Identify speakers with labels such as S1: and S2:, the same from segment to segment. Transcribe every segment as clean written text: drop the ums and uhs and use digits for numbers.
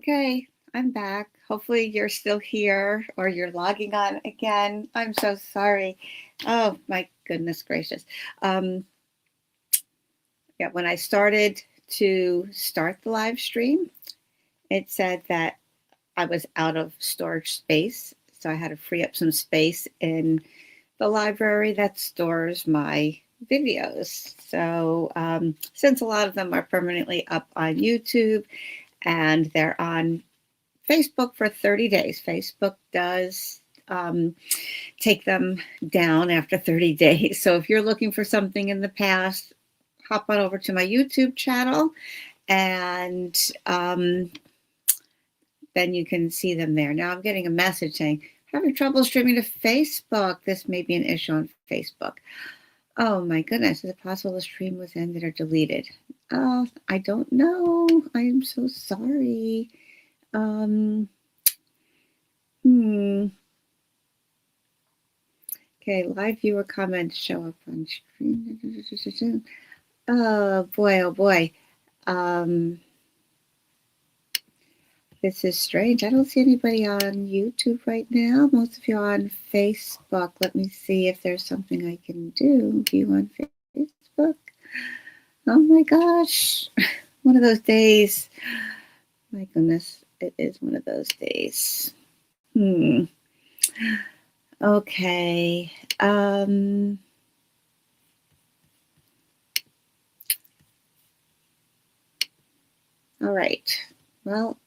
S1: Okay, I'm back. Hopefully you're still here or you're logging on again. I'm so sorry. Oh my goodness gracious. Um, yeah, when I started to start the live stream, it said that I was out of storage space. So I had to free up some space in the library that stores my videos. So since a lot of them are permanently up on YouTube and they're on Facebook for 30 days. Facebook does take them down after 30 days. So if you're looking for something in the past, hop on over to my YouTube channel and then you can see them there. Now I'm getting a message saying, having trouble streaming to Facebook. This may be an issue on Facebook. Oh my goodness, is it possible the stream was ended or deleted? I don't know. I'm so sorry. Um, hmm. Okay, live viewer comments show up on screen. Oh boy, oh boy. Um, this is strange. I don't see anybody on YouTube right now. Most of you are on Facebook. Let me see if there's something I can do. View on Facebook. Oh my gosh. One of those days. My goodness, it is one of those days. Okay. All right. Well,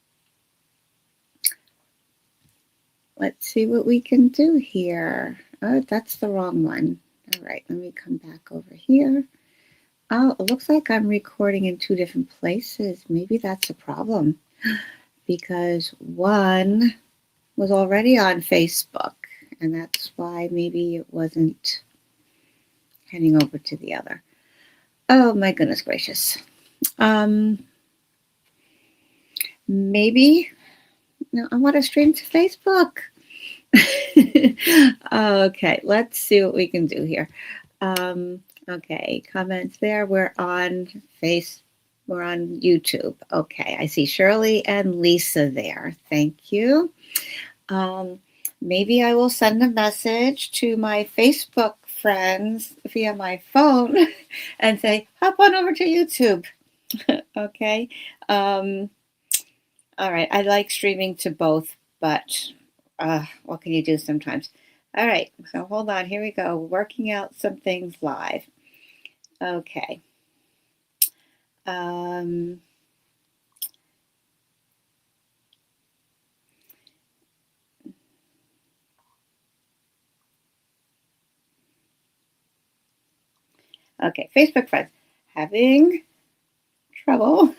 S1: let's see what we can do here. Oh, that's the wrong one. All right, let me come back over here. Oh, it looks like I'm recording in two different places. Maybe that's a problem because one was already on Facebook, and that's why maybe it wasn't heading over to the other. Oh my goodness gracious. Maybe no, I want to stream to Facebook. Okay, let's see what we can do here. Okay, comments there. We're on we're on YouTube. Okay, I see Shirley and Lisa there. Thank you. Maybe I will send a message to my Facebook friends via my phone and say, hop on over to YouTube. Okay. All right. I like streaming to both, but what can you do sometimes? All right. So hold on. Here we go. Working out some things live. Okay. Okay. Facebook friends. Having trouble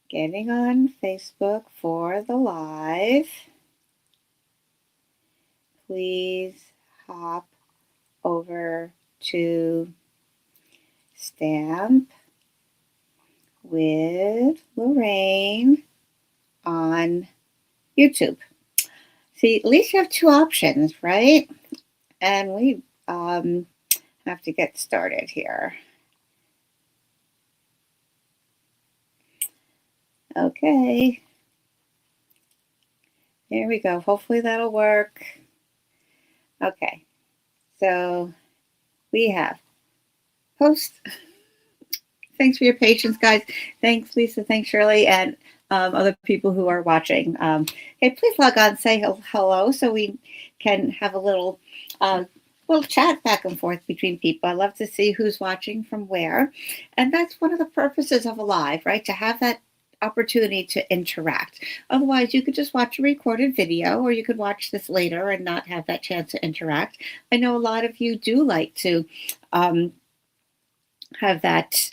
S1: getting on Facebook for the live. Please hop over to Stamp with Lorraine on YouTube. See, at least you have two options, right? And we have to get started here. Okay. Here we go. Hopefully that'll work. Okay. So we have post. Thanks for your patience, guys. Thanks, Lisa. Thanks, Shirley, and other people who are watching. Hey, please log on, say hello, so we can have a little chat back and forth between people. I love to see who's watching from where, and that's one of the purposes of a live, right? To have that opportunity to interact. Otherwise, you could just watch a recorded video, or you could watch this later and not have that chance to interact. I know a lot of you do like to have that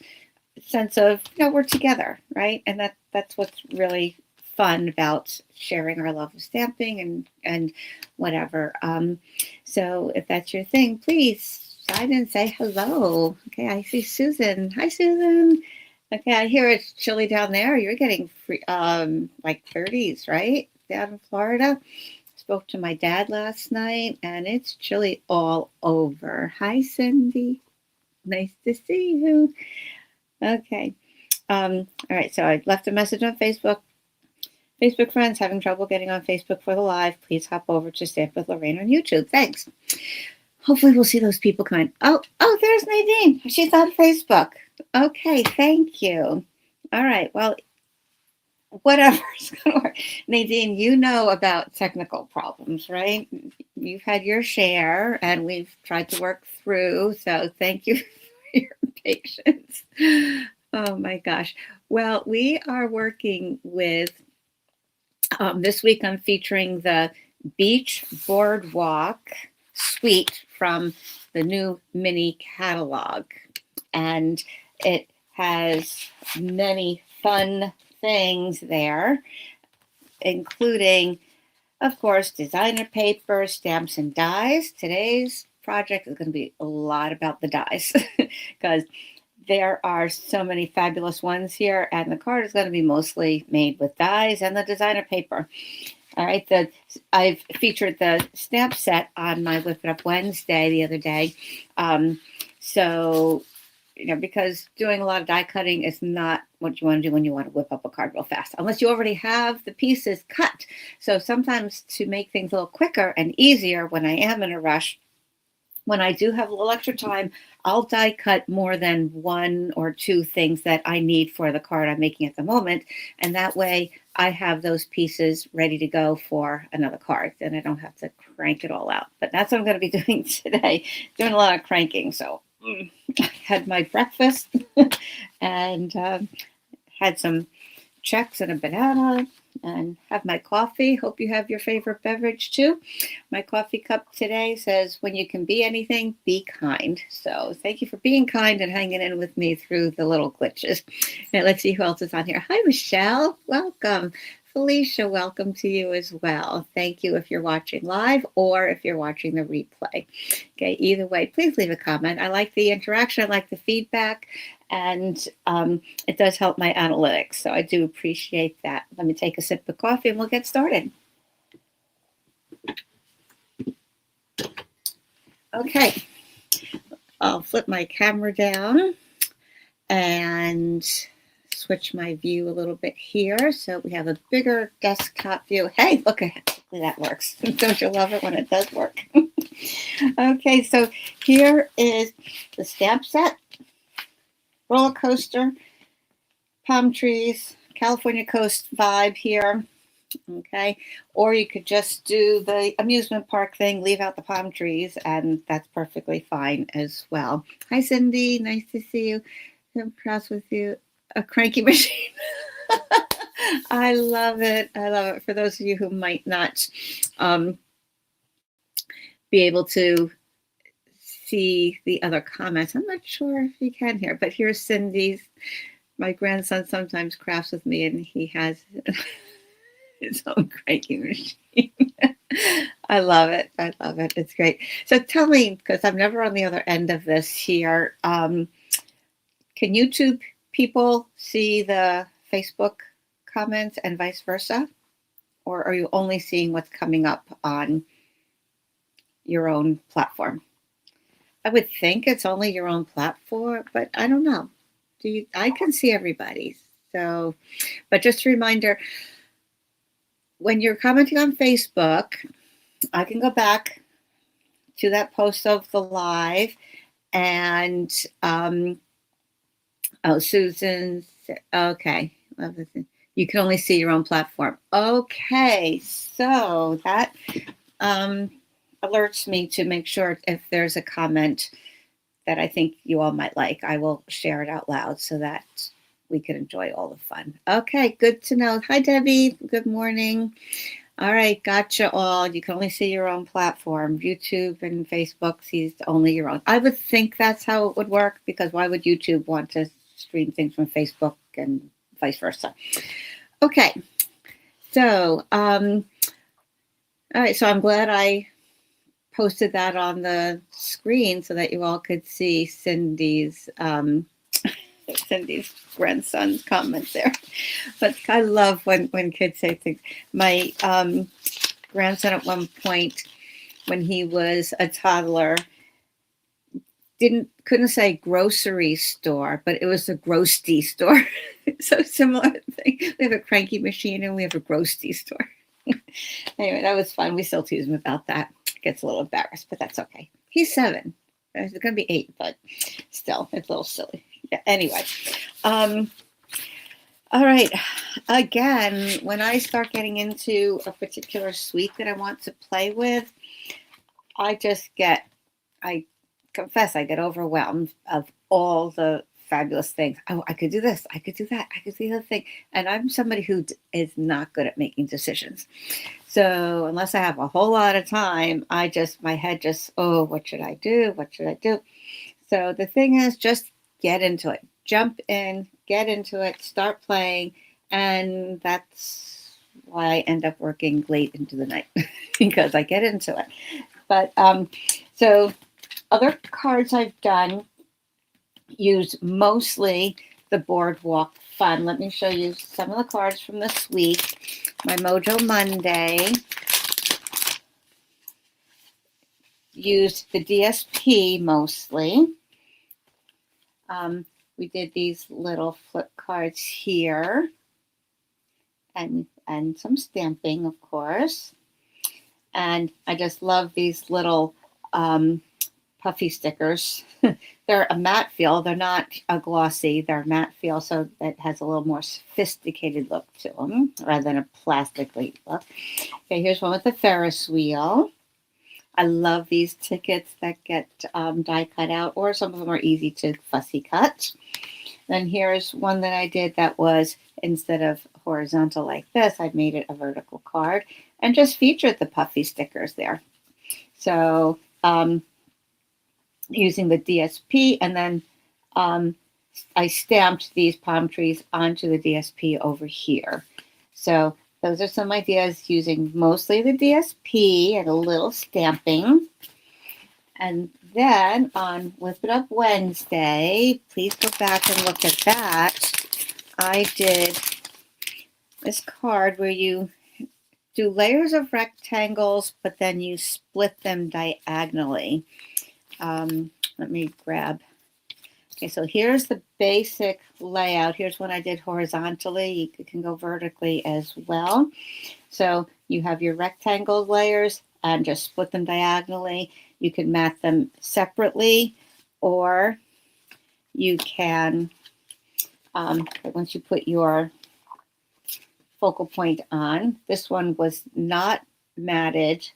S1: sense of, we're together, right? And that's what's really fun about sharing our love of stamping and whatever. So if that's your thing, please sign in and say hello. Okay, I see Susan. Hi, Susan. Okay, I hear it's chilly down there. You're getting free, like 30s, right? Down in Florida. Spoke to my dad last night, and it's chilly all over. Hi, Cindy. Nice to see you. Okay. All right, so I left a message on Facebook. Facebook friends having trouble getting on Facebook for the live. Please hop over to Stamp with Lorraine on YouTube. Thanks. Hopefully we'll see those people come in. Oh, there's Nadine. She's on Facebook. Okay, thank you. All right, well, whatever's going to work. Nadine, you know about technical problems, right? You've had your share, and we've tried to work through. So thank you for your patience. Oh my gosh. Well, we are working with, this week I'm featuring the Beach Boardwalk suite from the new mini catalog. And it has many fun things there, including, of course, designer paper, stamps, and dies. Today's project is going to be a lot about the dies because there are so many fabulous ones here, and the card is going to be mostly made with dies and the designer paper. All right, I've featured the stamp set on my Whip It Up Wednesday the other day. So, because doing a lot of die cutting is not what you want to do when you want to whip up a card real fast, unless you already have the pieces cut. So sometimes to make things a little quicker and easier when I am in a rush, when I do have a little extra time, I'll die cut more than one or two things that I need for the card I'm making at the moment. And that way I have those pieces ready to go for another card. Then I don't have to crank it all out. But that's what I'm going to be doing today, doing a lot of cranking. So I had my breakfast and had some Chex and a banana and have my coffee. Hope you have your favorite beverage too. My coffee cup today says, when you can be anything, be kind. So thank you for being kind and hanging in with me through the little glitches. Now let's see who else is on here. Hi, Michelle. Welcome. Felicia, welcome to you as well. Thank you if you're watching live or if you're watching the replay. Okay, either way, please leave a comment. I like the interaction. I like the feedback. And it does help my analytics. So I do appreciate that. Let me take a sip of coffee and we'll get started. Okay, I'll flip my camera down and switch my view a little bit here. So we have a bigger desktop view. Hey, look at that works. Don't you love it when it does work? Okay, so here is the stamp set. Roller coaster, palm trees, California coast vibe here, okay? Or you could just do the amusement park thing, leave out the palm trees, and that's perfectly fine as well. Hi, Cindy. Nice to see you. I'm impressed with you. A cranky machine. I love it. I love it. For those of you who might not be able to see the other comments. I'm not sure if you can hear, but here's Cindy's. My grandson sometimes crafts with me and he has his own cranky machine. I love it. I love it. It's great. So tell me, because I'm never on the other end of this here, can YouTube people see the Facebook comments and vice versa? Or are you only seeing what's coming up on your own platform? I would think it's only your own platform, but I don't know. I can see everybody. So, but just a reminder, when you're commenting on Facebook, I can go back to that post of the live and, Susan, okay. You can only see your own platform. Okay, so that, alerts me to make sure if there's a comment that I think you all might like, I will share it out loud so that we can enjoy all the fun. Okay, good to know. Hi, Debbie. Good morning. All right, gotcha all. You can only see your own platform. YouTube and Facebook sees only your own. I would think that's how it would work, because why would YouTube want to stream things from Facebook and vice versa? Okay, so, all right, so I'm glad I posted that on the screen so that you all could see Cindy's Cindy's grandson's comments there. But I love when kids say things. My grandson at one point, when he was a toddler, couldn't say grocery store, but it was a grocery store. So similar thing. We have a cranky machine and we have a grocery store. Anyway, that was fun. We still tease him about that. Gets a little embarrassed, but that's okay. He's 7. He's going to be 8, but still, it's a little silly. Yeah, anyway, all right. Again, when I start getting into a particular suite that I want to play with, I confess, I get overwhelmed of all the fabulous things. Oh, I could do this. I could do that. I could do the other thing. And I'm somebody who is not good at making decisions. So unless I have a whole lot of time, my head just, oh, what should I do? What should I do? So the thing is, just get into it. Jump in, get into it, start playing. And that's why I end up working late into the night because I get into it. But so other cards I've done use mostly the Boardwalk Fun. Let me show you some of the cards from this week. My Mojo Monday used the DSP mostly. We did these little flip cards here and some stamping, of course. And I just love these little puffy stickers. They're a matte feel. They're not a glossy. They're matte feel, so that has a little more sophisticated look to them rather than a plastically look. Okay, here's one with the Ferris wheel. I love these tickets that get die cut out, or some of them are easy to fussy cut. Then here's one that I did that was, instead of horizontal like this, I made it a vertical card and just featured the puffy stickers there. So using the DSP, and then I stamped these palm trees onto the DSP over here. So those are some ideas using mostly the DSP and a little stamping. And then on Whip It Up Wednesday, please go back and look at that. I did this card where you do layers of rectangles, but then you split them diagonally. Let me grab. Okay, so here's the basic layout. Here's one I did horizontally. You can go vertically as well. So you have your rectangle layers and just split them diagonally. You can mat them separately, or you can, once you put your focal point on, this one was not matted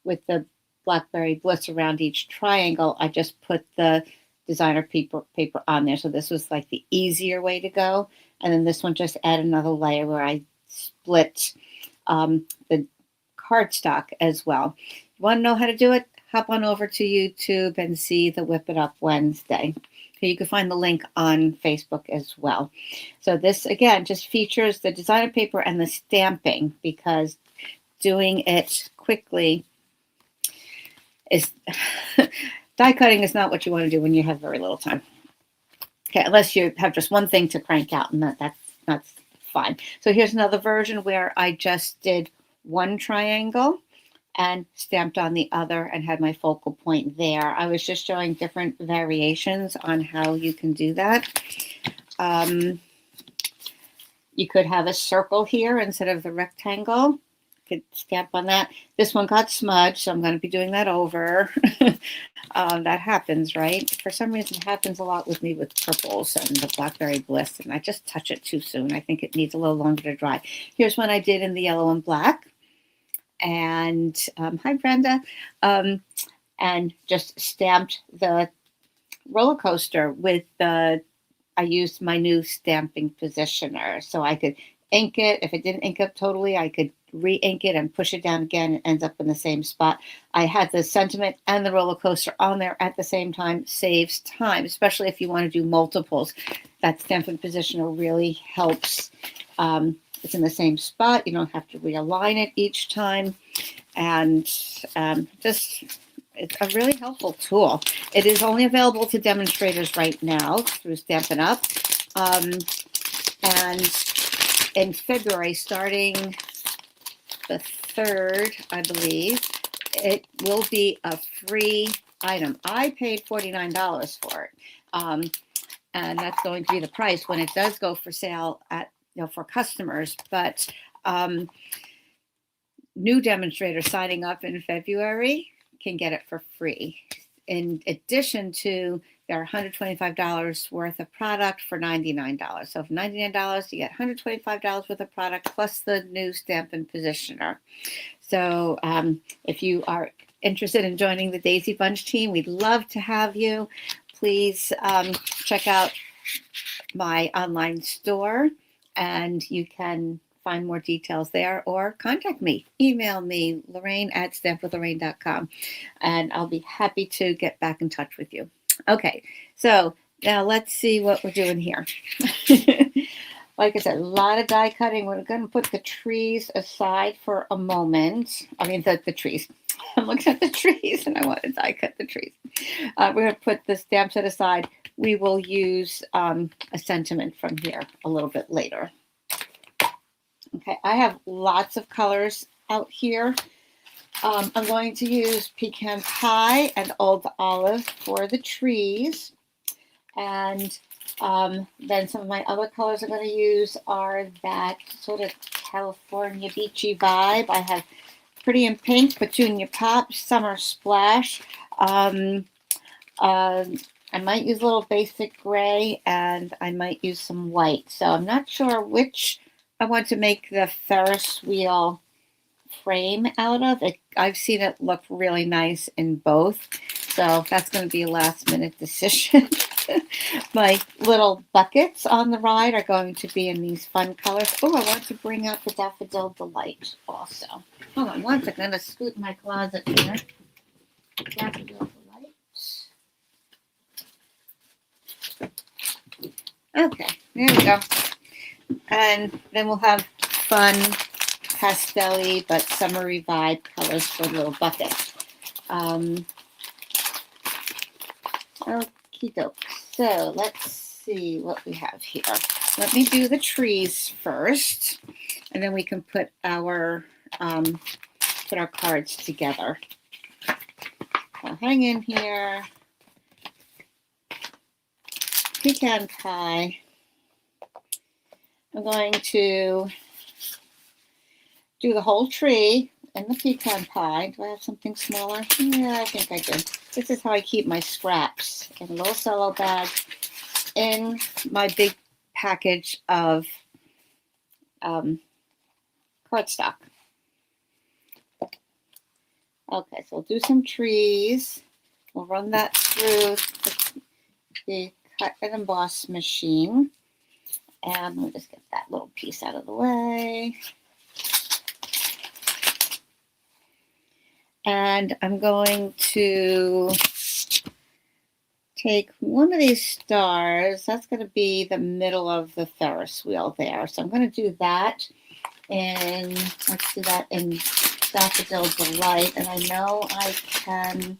S1: with the Blackberry Bliss around each triangle. I just put the designer paper on there. So this was like the easier way to go. And then this one just add another layer where I split the cardstock as well. You want to know how to do it? Hop on over to YouTube and see the Whip It Up Wednesday. You can find the link on Facebook as well. So this, again, just features the designer paper and the stamping, because doing it quickly is die cutting is not what you want to do when you have very little time. Okay, unless you have just one thing to crank out, and that's fine. So here's another version where I just did one triangle and stamped on the other and had my focal point there. I was just showing different variations on how you can do that. You could have a circle here instead of the rectangle. Could stamp on that. This one got smudged, so I'm going to be doing that over. That happens, right? For some reason, it happens a lot with me with purples and the Blackberry Bliss, and I just touch it too soon. I think it needs a little longer to dry. Here's one I did in the yellow and black. And hi, Brenda. And just stamped the roller coaster with I used my new stamping positioner, so I could ink it. If it didn't ink up totally, I could re-ink it and push it down again. It ends up in the same spot. I had the sentiment and the roller coaster on there at the same time. Saves time, especially if you want to do multiples. That stamping positioner really helps. It's in the same spot. You don't have to realign it each time. And just, it's a really helpful tool. It is only available to demonstrators right now through Stampin' Up. And in February, starting the 3rd, I believe, it will be a free item. I paid $49 for it. And that's going to be the price when it does go for sale at, for customers. But new demonstrators signing up in February can get it for free. In addition to their $125 worth of product for $99. So for $99, you get $125 worth of product plus the new Stampin' Positioner. So if you are interested in joining the Daisy Bunch team, we'd love to have you. Please check out my online store, and you can find more details there, or contact me. Email me, Lorraine@stampwithlorraine.com, and I'll be happy to get back in touch with you. Okay, so now let's see what we're doing here. Like I said, a lot of die cutting. We're going to put the trees aside for a moment. I mean, the trees. I'm looking at the trees, and I want to die cut the trees. We're going to put the stamp set aside. We will use a sentiment from here a little bit later. Okay, I have lots of colors out here. I'm going to use Pecan Pie and Old Olive for the trees. And then some of my other colors I'm going to use are that sort of California beachy vibe. I have Pretty in Pink, Petunia Pop, Summer Splash. I might use a little basic gray, and I might use some white. So I'm not sure which I want to make the Ferris wheel frame out of. I've seen it look really nice in both. So that's going to be a last minute decision. My little buckets on the ride are going to be in these fun colors. Oh, I want to bring out the Daffodil Delight also. Hold on one second. I'm going to scoot my closet here. Daffodil Delight. Okay, there we go. And then we'll have fun, pastel-y, but summery vibe colors for the little buckets. Okie doke. So let's see what we have here. Let me do the trees first, and then we can put our cards together. So hang in here. Pecan Pie. I'm going to do the whole tree in the pecan pie. Do I have something smaller? Yeah, I think I do. This is how I keep my scraps in a little cello bag in my big package of cardstock. Okay, so we'll do some trees. We'll run that through the cut and emboss machine. And we'll just get that little piece out of the way. And I'm going to take one of these stars. That's going to be the middle of the Ferris wheel there. So I'm going to do that. And let's do that in Daffodil Delight. And I know I can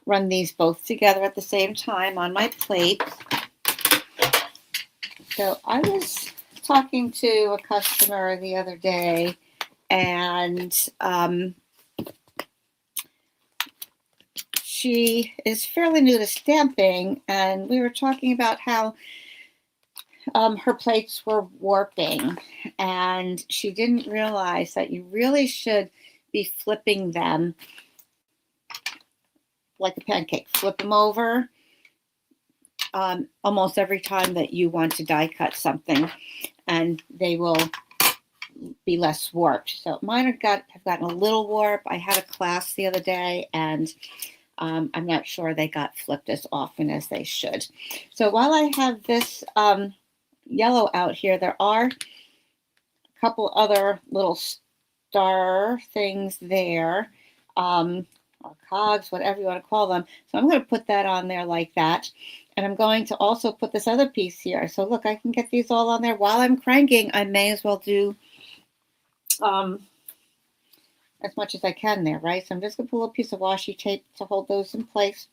S1: run these both together at the same time on my plate. So I was talking to a customer the other day, and she is fairly new to stamping, and we were talking about how her plates were warping, and she didn't realize that you really should be flipping them like a pancake. Flip them over almost every time that you want to die cut something, and they will be less warped. So mine have gotten a little warp. I had a class the other day, and I'm not sure they got flipped as often as they should. So while I have this yellow out here, there are a couple other little star things there, or cogs, whatever you want to call them. So I'm going to put that on there like that. And I'm going to also put this other piece here. So look, I can get these all on there. While I'm cranking, I may as well do as much as I can there, right? So I'm just going to put a little piece of washi tape to hold those in place.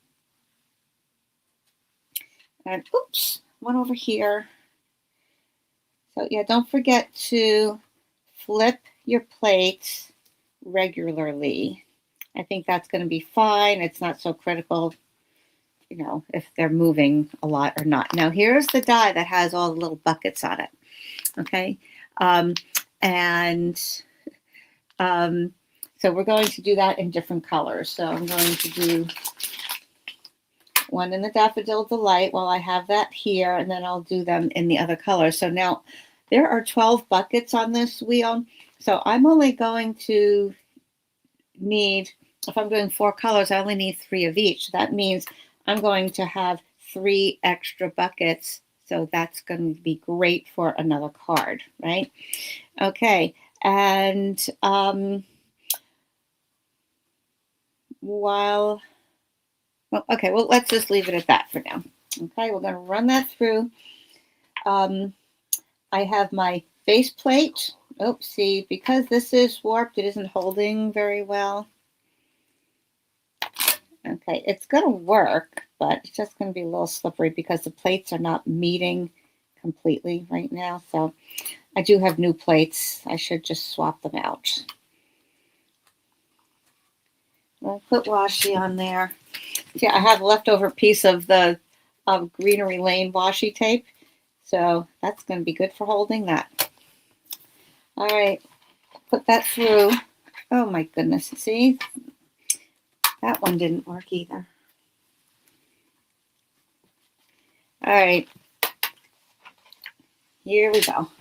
S1: And oops, one over here. So yeah, don't forget to flip your plates regularly. I think that's going to be fine. It's not so critical, you know, if they're moving a lot or not. Now, here's the die that has all the little buckets on it. Okay. And so we're going to do that in different colors. So I'm going to do one in the Daffodil Delight while I have that here, and then I'll do them in the other colors. So now there are 12 buckets on this wheel. So I'm only going to need, if I'm doing 4 colors, I only need 3 of each. That means I'm going to have 3 extra buckets. So that's going to be great for another card, right? Okay. And well, let's just leave it at that for now. Okay, we're going to run that through. I have my base plate. Oops, see, because this is warped, it isn't holding very well. Okay, it's going to work, but it's just going to be a little slippery because the plates are not meeting completely right now. So I do have new plates. I should just swap them out. I'll put washi on there. Yeah, I have a leftover piece of the Greenery Lane washi tape. So that's going to be good for holding that. All right, put that through. Oh my goodness, see? That one didn't work either. All right, here we go.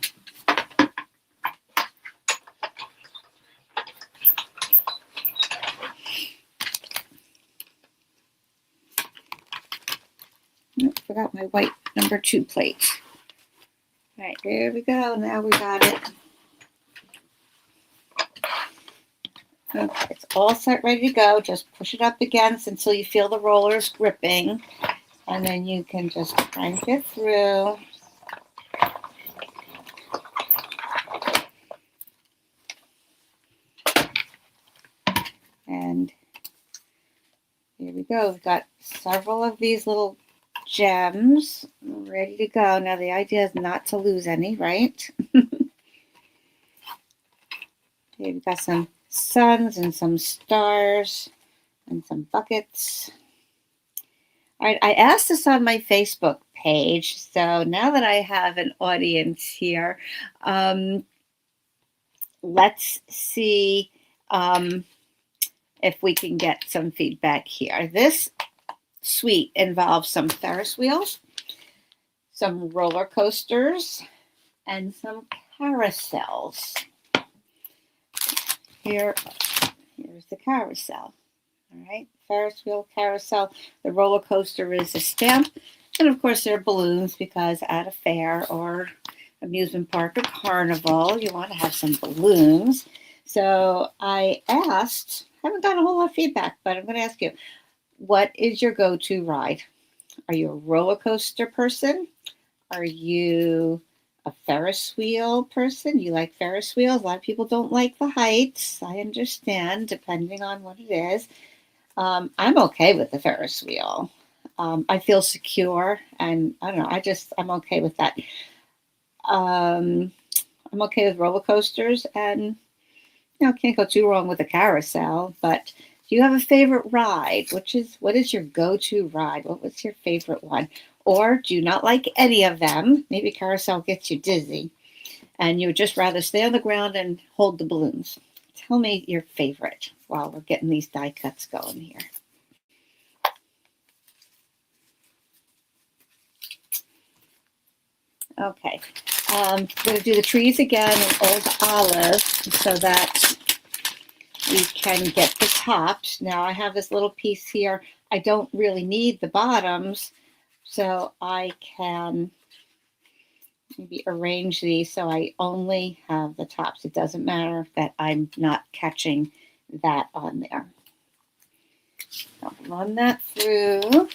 S1: Oh, forgot my white number 2 plate. All right, there we go. Now we got it. Okay, it's all set, ready to go. Just push it up against until you feel the rollers gripping, and then you can just crank it through. And here we go. We've got several of these little gems ready to go. Now the idea is not to lose any, right? Okay, we've got some suns and some stars and some buckets. All right, I asked this on my Facebook page, so now that I have an audience here, let's see if we can get some feedback here. This suite involves some Ferris wheels, some roller coasters, and some carousels. Here's the carousel. All right, Ferris wheel, carousel. The roller coaster is a stamp. And of course, there are balloons because at a fair or amusement park or carnival, you want to have some balloons. So I asked, I haven't gotten a whole lot of feedback, but I'm going to ask you, what is your go-to ride? Are you a roller coaster person? Are you a Ferris wheel person? You like Ferris wheels? A lot of people don't like the heights. I understand, depending on what it is. I'm okay with the Ferris wheel. I feel secure, and I don't know. I'm okay with that. I'm okay with roller coasters, and can't go too wrong with a carousel. But do you have a favorite ride? What is your go-to ride? What was your favorite one? Or do you not like any of them? Maybe carousel gets you dizzy, and you would just rather stay on the ground and hold the balloons. Tell me your favorite while we're getting these die cuts going here. Okay, I'm going to do the trees again in Old Olive so that we can get the tops. Now I have this little piece here. I don't really need the bottoms, so I can maybe arrange these so I only have the tops. It doesn't matter that I'm not catching that on there. I'll run that through.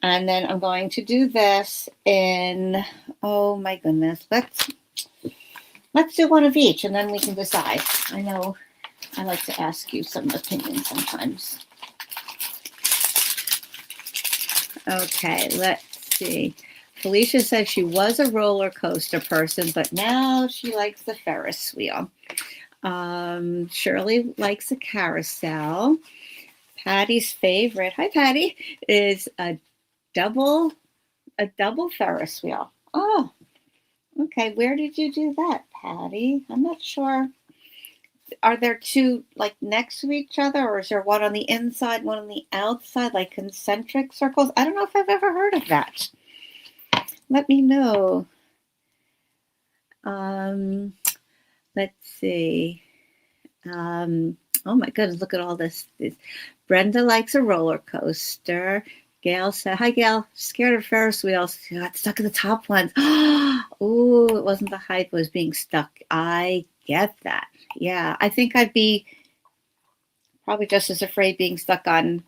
S1: And then I'm going to do this in, oh my goodness, let's do one of each and then we can decide. I know I like to ask you some opinions sometimes. Okay, let's see. Felicia said she was a roller coaster person, but now she likes the Ferris wheel. Shirley likes a carousel. Patty's favorite, hi Patty, is a double Ferris wheel. Oh, okay. Where did you do that, Patty? I'm not sure. Are there two like next to each other, or is there one on the inside, one on the outside, like concentric circles? I don't know if I've ever heard of that. Let me know. Let's see. Oh my goodness, look at all this. Brenda likes a roller coaster. Gail said, hi, Gail. Scared of Ferris wheels. She got stuck in the top ones. Oh, it wasn't the hype, it was being stuck. I get that. Yeah, I think I'd be probably just as afraid being stuck on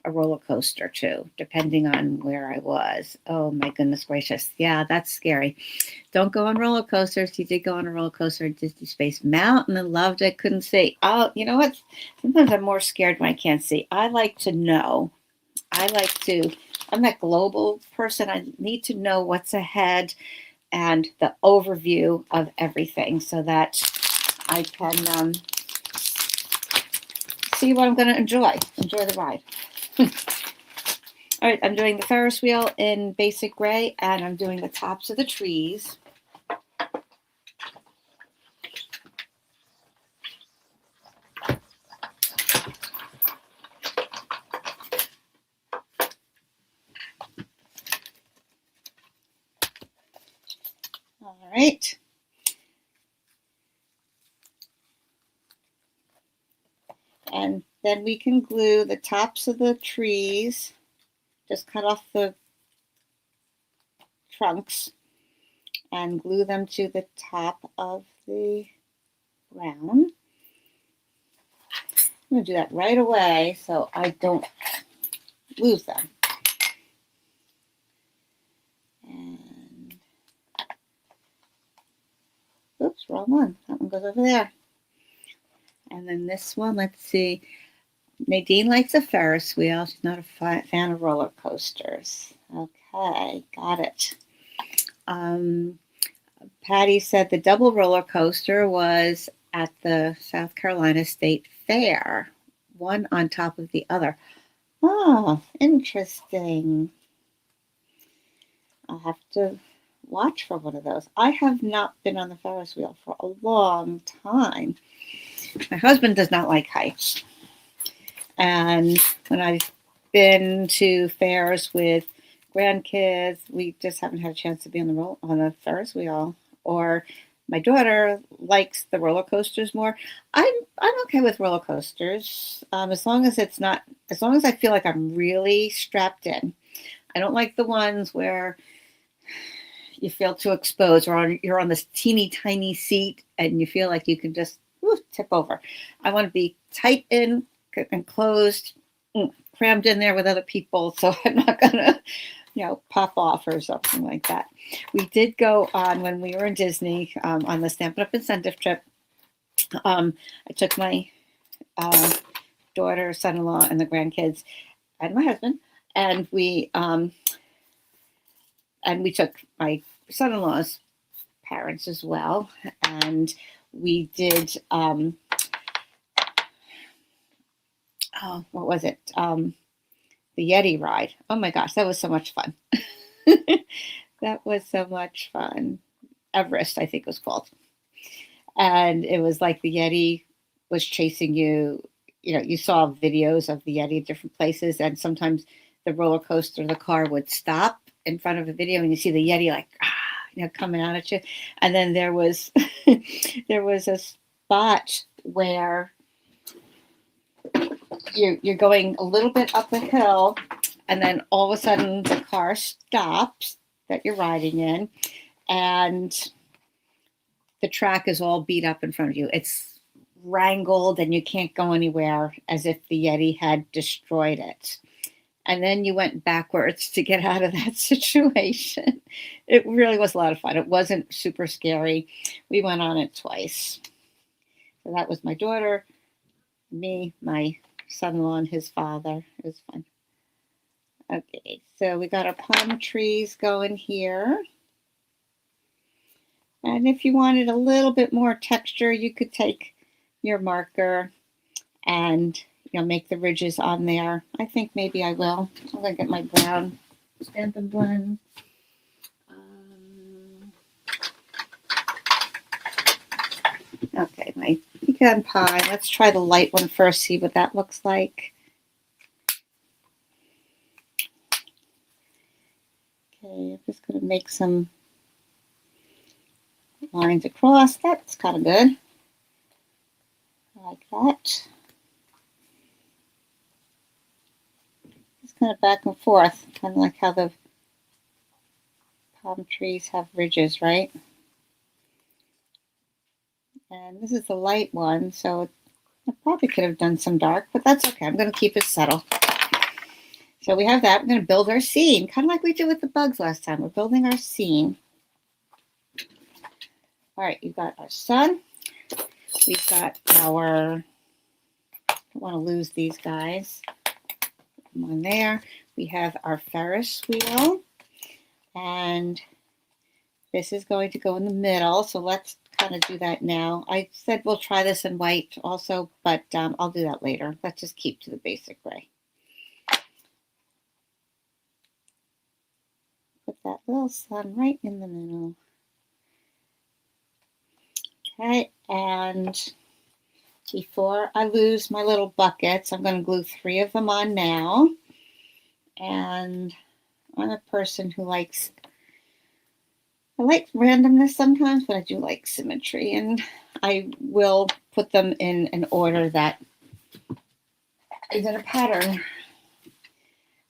S1: a roller coaster too, depending on where I was. Oh my goodness gracious. Yeah, that's scary. Don't go on roller coasters. He did go on a roller coaster at Disney Space Mountain and loved it. Couldn't see. Oh, you know what? Sometimes I'm more scared when I can't see. I like to know. I'm that global person. I need to know what's ahead and the overview of everything so that I can see what I'm going to enjoy the ride. All right, I'm doing the Ferris wheel in basic gray, and I'm doing the tops of the trees. All right. And then we can glue the tops of the trees. Just cut off the trunks and glue them to the top of the ground. I'm going to do that right away so I don't lose them. And oops, wrong one. That one goes over there. And then this one, let's see. Nadine likes a Ferris wheel. She's not a fan of roller coasters. Okay, got it. Patty said the double roller coaster was at the South Carolina State Fair, one on top of the other. Oh, interesting. I'll have to watch for one of those. I have not been on the Ferris wheel for a long time. My husband does not like heights. And when I've been to fairs with grandkids, we just haven't had a chance to be on the Ferris wheel. Or my daughter likes the roller coasters more. I'm okay with roller coasters as long as I feel like I'm really strapped in. I don't like the ones where you feel too exposed, or you're on this teeny tiny seat and you feel like you can just tip over. I want to be tight in and closed, crammed in there with other people, so I'm not gonna, pop off or something like that. We did go on when we were in Disney on the Stampin' Up! Incentive trip. I took my daughter, son-in-law, and the grandkids, and my husband, and we took my son-in-law's parents as well, and we did. What was it? The Yeti ride. Oh my gosh, that was so much fun. That was so much fun. Everest, I think it was called. And it was like the Yeti was chasing you. You saw videos of the Yeti at different places, and sometimes the roller coaster, the car would stop in front of a video, and you see the Yeti like, coming out at you. And then there was a spot where you're going a little bit up a hill, and then all of a sudden the car stops that you're riding in, and the track is all beat up in front of you. It's wrangled and you can't go anywhere, as if the Yeti had destroyed it. And then you went backwards to get out of that situation. It really was a lot of fun. It wasn't super scary. We went on it twice. So that was my daughter, me, my son-in-law, and his father. It was fun. Okay, so we got our palm trees going here. And if you wanted a little bit more texture, you could take your marker and make the ridges on there. I think maybe I will. I'm gonna get my brown Stampin' blend. Okay, my pecan pie. Let's try the light one first, see what that looks like. Okay, I'm just going to make some lines across. That's kind of good. I like that. Just kind of back and forth, kind of like how the palm trees have ridges, right? And this is the light one, so I probably could have done some dark, but that's okay. I'm going to keep it subtle. So we have that. We're going to build our scene, kind of like we did with the bugs last time. We're building our scene. All right, you've got our sun. We've got our, I don't want to lose these guys. Put them on there. We have our Ferris wheel. And this is going to go in the middle. So let's kind of do that now. I said we'll try this in white also, but I'll do that later. Let's just keep to the basic gray. Put that little sun right in the middle. Okay, and before I lose my little buckets, I'm going to glue 3 of them on now. And I'm a person who I like randomness sometimes, but I do like symmetry. And I will put them in an order that is in a pattern.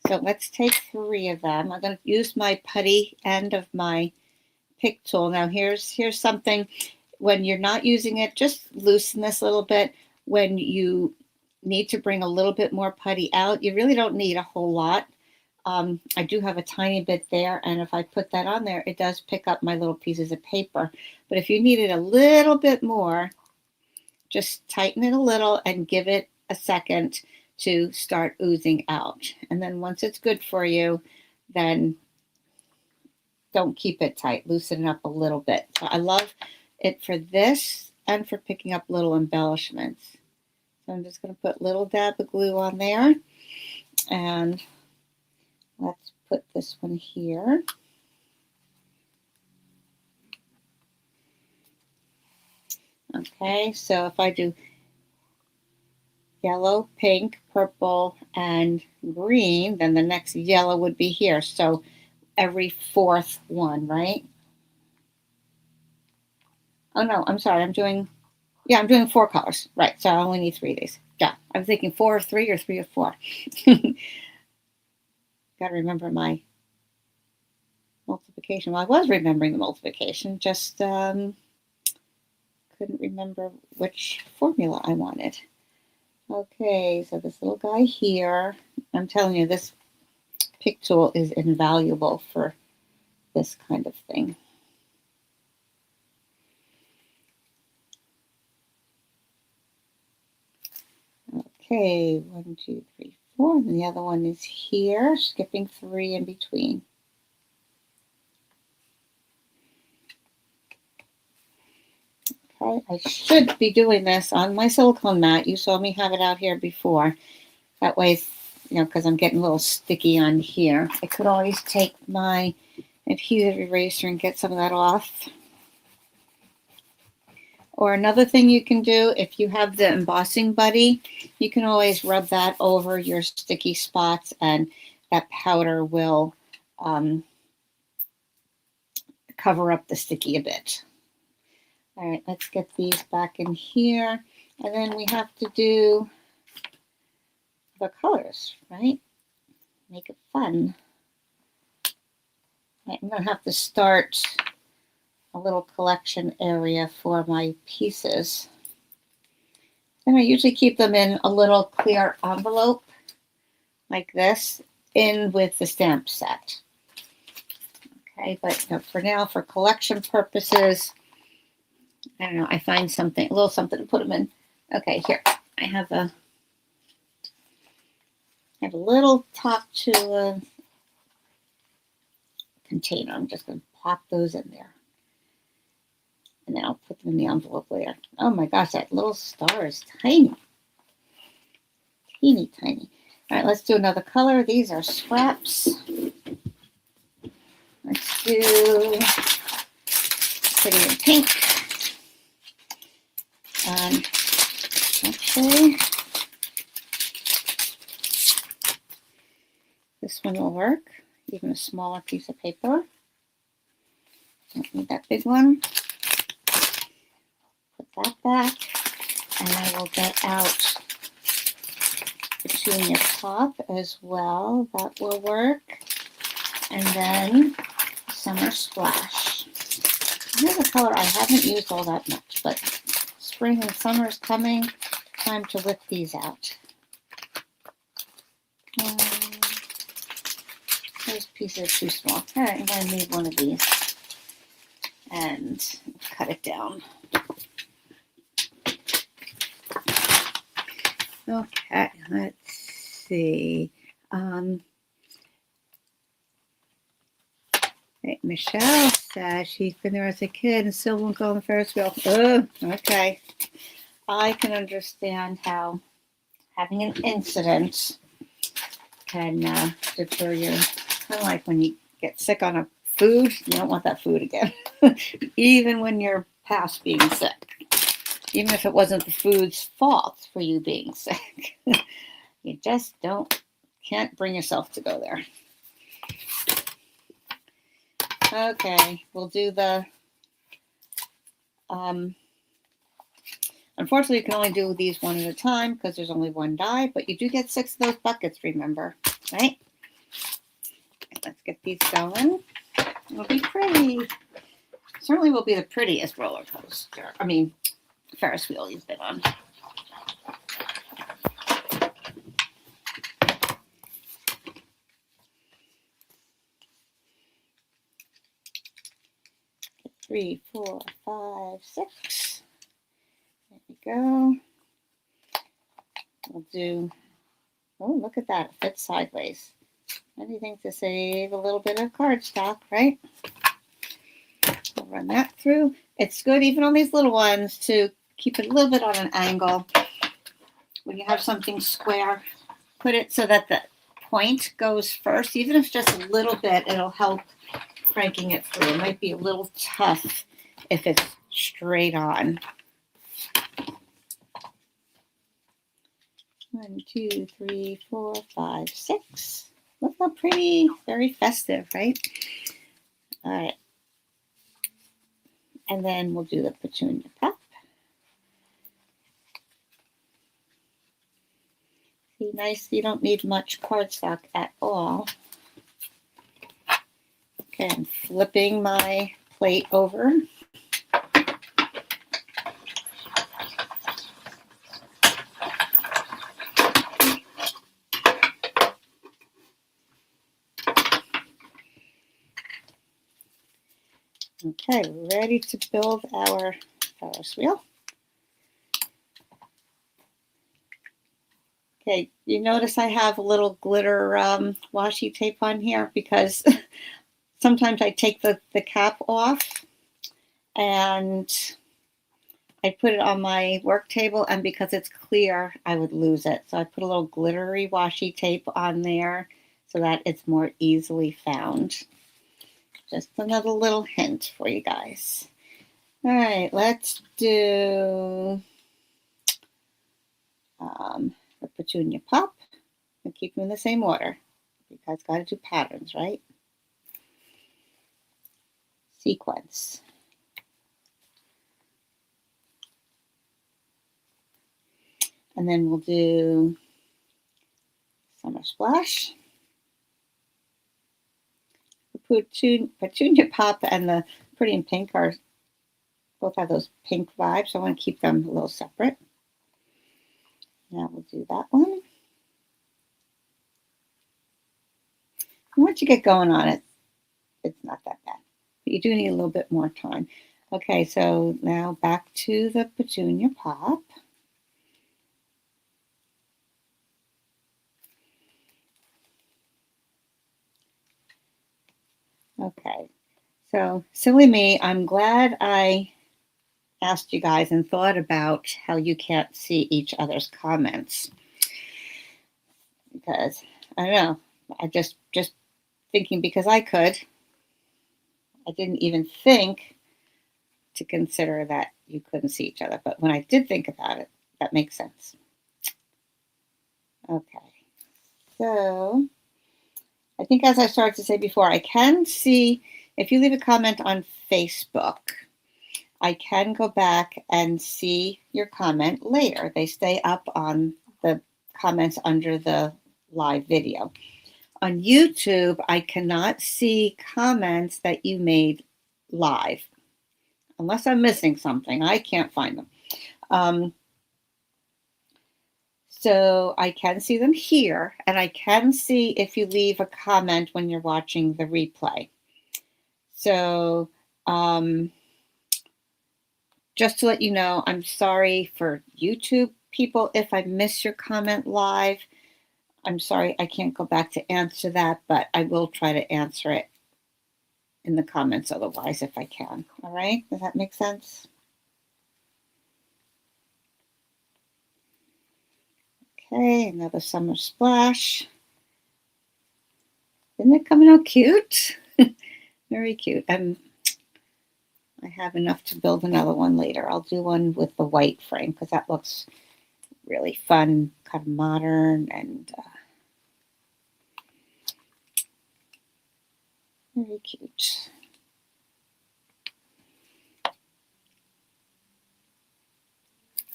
S1: So let's take 3 of them. I'm going to use my putty end of my pick tool. Now here's something. When you're not using it, just loosen this a little bit. When you need to bring a little bit more putty out, you really don't need a whole lot. I do have a tiny bit there, and if I put that on there, it does pick up my little pieces of paper. But if you need it a little bit more, just tighten it a little and give it a second to start oozing out. And then once it's good for you, then don't keep it tight. Loosen it up a little bit. So I love it for this and for picking up little embellishments. So I'm just going to put a little dab of glue on there. And let's put this one here. Okay, so if I do yellow, pink, purple, and green, then the next yellow would be here. So every 4th one, right? Oh no, I'm sorry. I'm doing 4 colors. Right, so I only need 3 of these. Yeah, I was thinking 4 or 3 or 3 or 4. Got to remember my multiplication. Well, I was remembering the multiplication, just couldn't remember which formula I wanted. Okay, so this little guy here, I'm telling you, this pick tool is invaluable for this kind of thing. Okay, 1, 2, 3, 4, and the other one is here, skipping 3 in between. Okay, I should be doing this on my silicone mat. You saw me have it out here before. That way, because I'm getting a little sticky on here. I could always take my adhesive eraser and get some of that off. Or another thing you can do, if you have the embossing buddy, you can always rub that over your sticky spots and that powder will cover up the sticky a bit. All right, let's get these back in here. And then we have to do the colors, right? Make it fun. Right, I'm going to have to start a little collection area for my pieces. And I usually keep them in a little clear envelope like this in with the stamp set. Okay, but for now, for collection purposes, I don't know, I find something, a little something to put them in. Okay, here, I have a little top to a container. I'm just going to pop those in there. And then I'll put them in the envelope later. Oh my gosh, that little star is tiny. Teeny tiny. All right, let's do another color. These are scraps. Let's do pretty in pink. Actually, this one will work. Even a smaller piece of paper. Don't need that big one. Put that back. And I will get out Petunia Pop as well. That will work. And then Summer Splash. Here's a color I haven't used all that much, but spring and summer is coming. Time to whip these out. Those pieces are too small. All right, I'm going to need one of these and cut it down. Okay, let's see. Michelle says she's been there as a kid and still won't go on the Ferris wheel. Oh, okay. I can understand how having an incident can deter you. Kind of like when you get sick on a food, you don't want that food again. Even when you're past being sick. Even if it wasn't the food's fault for you being sick. You just can't bring yourself to go there. Okay, we'll do the, unfortunately you can only do these one at a time because there's only one die, but you do get 6 of those buckets, remember, right? Let's get these going. It'll be pretty. Certainly will be the prettiest roller coaster. I mean, Ferris wheel you've been on. Three, 4, 5, 6. There we go. We'll do, oh, look at that. It fits sideways. Anything to save a little bit of cardstock, right? We'll run that through. It's good, even on these little ones, to keep it a little bit on an angle. When you have something square, put it so that the point goes first. Even if it's just a little bit, it'll help cranking it through. It might be a little tough if it's straight on. 1, 2, 3, 4, 5, 6. Look how pretty, very festive, right? All right. And then we'll do the Petunia Pop. See, nice, you don't need much cardstock at all. Okay, I'm flipping my plate over. Okay, ready to build our Ferris wheel. Okay, you notice I have a little glitter washi tape on here because sometimes I take the cap off and I put it on my work table, and because it's clear, I would lose it. So I put a little glittery washi tape on there so that it's more easily found. Just another little hint for you guys. All right, let's do the Petunia Pop and keep them in the same order. You guys got to do patterns, right? Sequence. And then we'll do Summer Splash. The Petunia Pop and the Pretty in Pink are both have those pink vibes, so I want to keep them a little separate. Now we'll do that one. Once you get going on it, it's not that bad. But you do need a little bit more time. Okay, so now back to the Petunia Pop. Okay, so silly me, I'm glad I asked you guys and thought about how you can't see each other's comments. Because, I don't know, I just thinking because I could, I didn't even think to consider that you couldn't see each other. But when I did think about it, that makes sense. Okay. So I think as I started to say before, I can see, if you leave a comment on Facebook, I can go back and see your comment later. They stay up on the comments under the live video. On YouTube, I cannot see comments that you made live. Unless I'm missing something, I can't find them. So I can see them here, and I can see if you leave a comment when you're watching the replay. So just to let you know, I'm sorry for YouTube people if I miss your comment live. I'm sorry I can't go back to answer that, but I will try to answer it in the comments otherwise if I can. All right? Does that make sense? Okay, another summer splash. Isn't it coming out cute? Very cute. I have enough to build another one later. I'll do one with the white frame because that looks really fun, kind of modern, and very cute.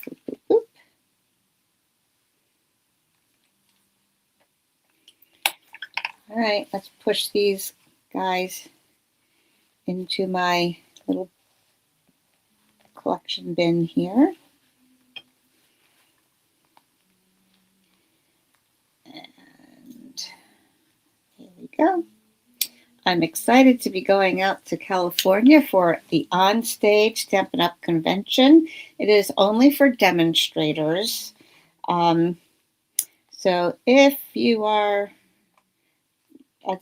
S1: Boop, boop, boop. All right, let's push these guys into my little collection bin here. And here we go. I'm excited to be going out to California for the On-Stage Stampin' Up! Convention. It is only for demonstrators. So if you are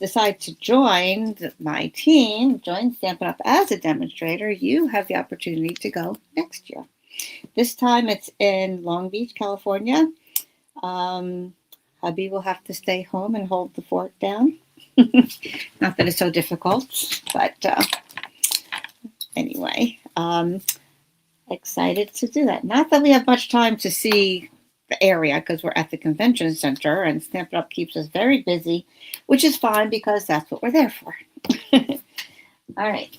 S1: decide to join my team, join Stampin' Up! As a demonstrator, you have the opportunity to go next year. This time it's in Long Beach, California. Hubby will have to stay home and hold the fort down. Not that it's so difficult, but anyway, excited to do that. Not that we have much time to see the area because we're at the convention center and Stampin' Up! Keeps us very busy, which is fine because that's what we're there for. All right,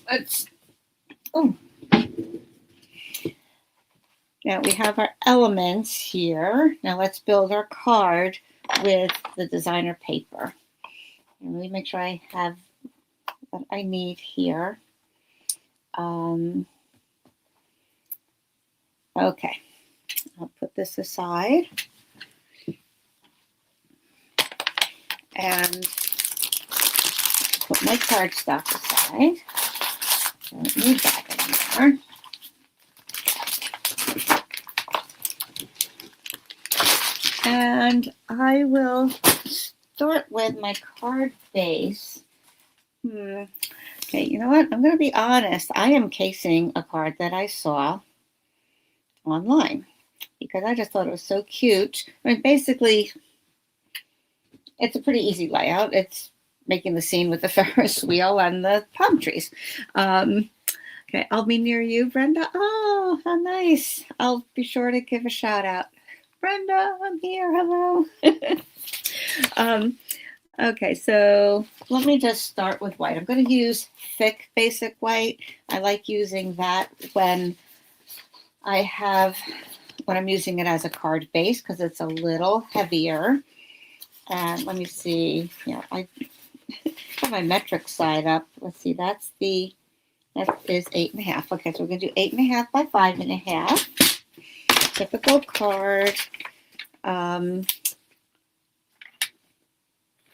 S1: now we have our elements here. Now let's build our card with the designer paper. And let me make sure I have what I need here. Okay, I'll put this aside. And put my cardstock aside. Don't need that anymore. And I will start with my card base. Okay, you know what? I'm going to be honest. I am casing a card that I saw online because I just thought it was so cute. I mean, basically, it's a pretty easy layout. It's making the scene with the Ferris wheel and the palm trees. Okay, I'll be near you, Brenda. Oh, how nice. I'll be sure to give a shout out. Brenda, I'm here. Hello. Okay, so let me just start with white. I'm going to use thick basic white. I like using that when I'm using it as a card base because it's a little heavier. And let me see. Yeah, I have my metric side up. Let's see. That is 8.5. Okay, so we're going to do 8.5 by 5.5. Typical card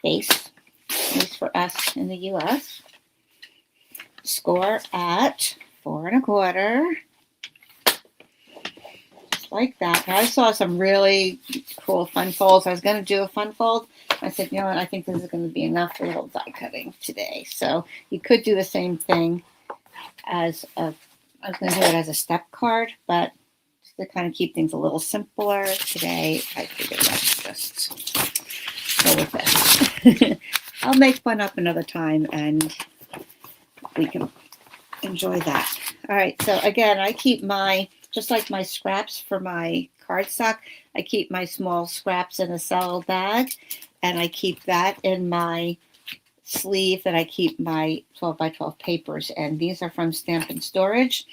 S1: base, at least for us in the U.S. Score at 4.25. Just like that. Now, I saw some really cool fun folds. I was going to do a fun fold. I said, you know what, I think this is going to be enough for a little die cutting today. So you could do the same thing as a I was going to do it as a step card, but just to kind of keep things a little simpler today, I figured let's just go with this. I'll make one up another time and we can enjoy that. All right, so again, I keep my, just like my scraps for my cardstock, I keep my small scraps in a cello bag, and I keep that in my sleeve that I keep my 12 by 12 papers in. These are from Stampin' Storage,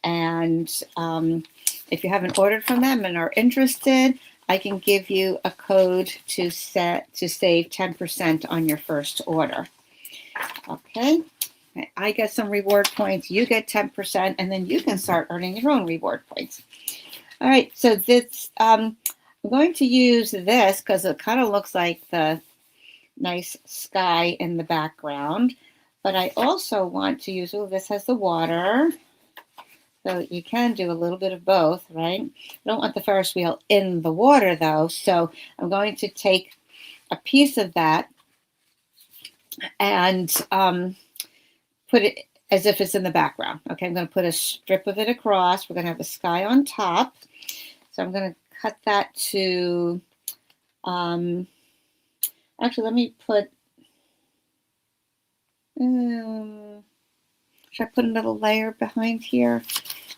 S1: and if you haven't ordered from them and are interested, I can give you a code to save 10% on your first order. Okay, I get some reward points, you get 10%, and then you can start earning your own reward points. All right, so this I'm going to use this because it kind of looks like the nice sky in the background, but I also want to use, oh, this has the water, so you can do a little bit of both, right? I don't want the Ferris wheel in the water though, so I'm going to take a piece of that and put it as if it's in the background. Okay, I'm going to put a strip of it across. We're going to have the sky on top, so I'm going to cut that to actually, let me put, should I put another layer behind here?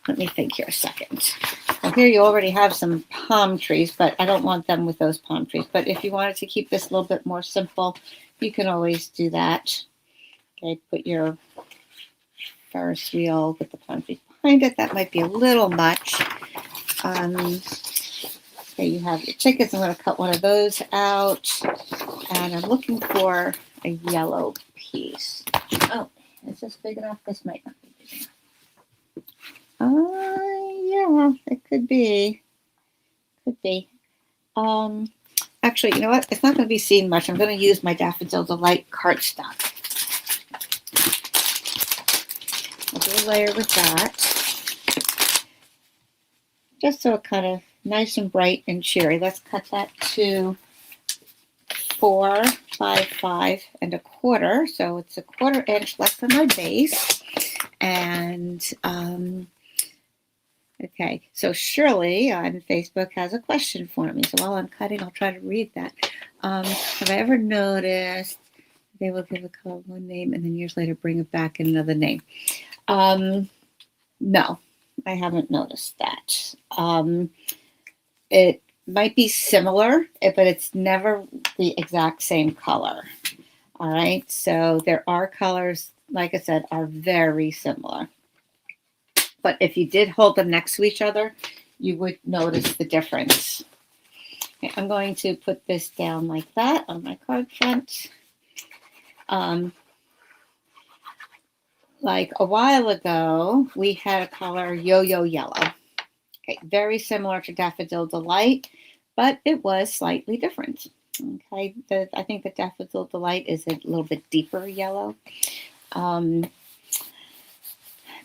S1: Let me think here a second. Well, here you already have some palm trees, but I don't want them with those palm trees. But if you wanted to keep this a little bit more simple, you can always do that. Okay, put your Ferris wheel with the palm trees behind it. That might be a little much. Okay, you have your tickets. I'm going to cut one of those out. And I'm looking for a yellow piece. Oh, is this big enough? This might not be big enough. Yeah, it could be. Could be. Actually, you know what? It's not going to be seen much. I'm going to use my Daffodil Delight cardstock. I'll do a layer with that. Just so it kind of nice and bright and cheery. Let's cut that to 4 by 5 1/4. So it's 1/4 inch less than my base. And okay, so Shirley on Facebook has a question for me. So while I'm cutting, I'll try to read that. Have I ever noticed they will give a color one name and then years later bring it back in another name? No, I haven't noticed that. It might be similar, but it's never the exact same color. All right, so there are colors, like I said, are very similar. But if you did hold them next to each other, you would notice the difference. Okay, I'm going to put this down like that on my card front. Like a while ago, we had a color Yo-Yo Yellow. Okay, very similar to Daffodil Delight, but it was slightly different. Okay, I think the Daffodil Delight is a little bit deeper yellow.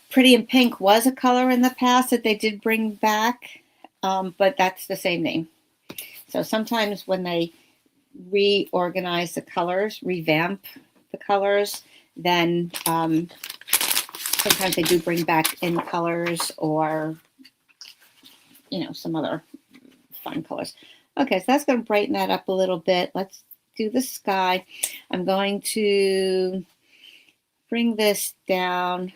S1: Pretty in Pink was a color in the past that they did bring back, but that's the same name. So sometimes when they reorganize the colors, revamp the colors, then sometimes they do bring back in colors or, you know, some other fun colors. Okay, so that's going to brighten that up a little bit. Let's do the sky. I'm going to bring this down,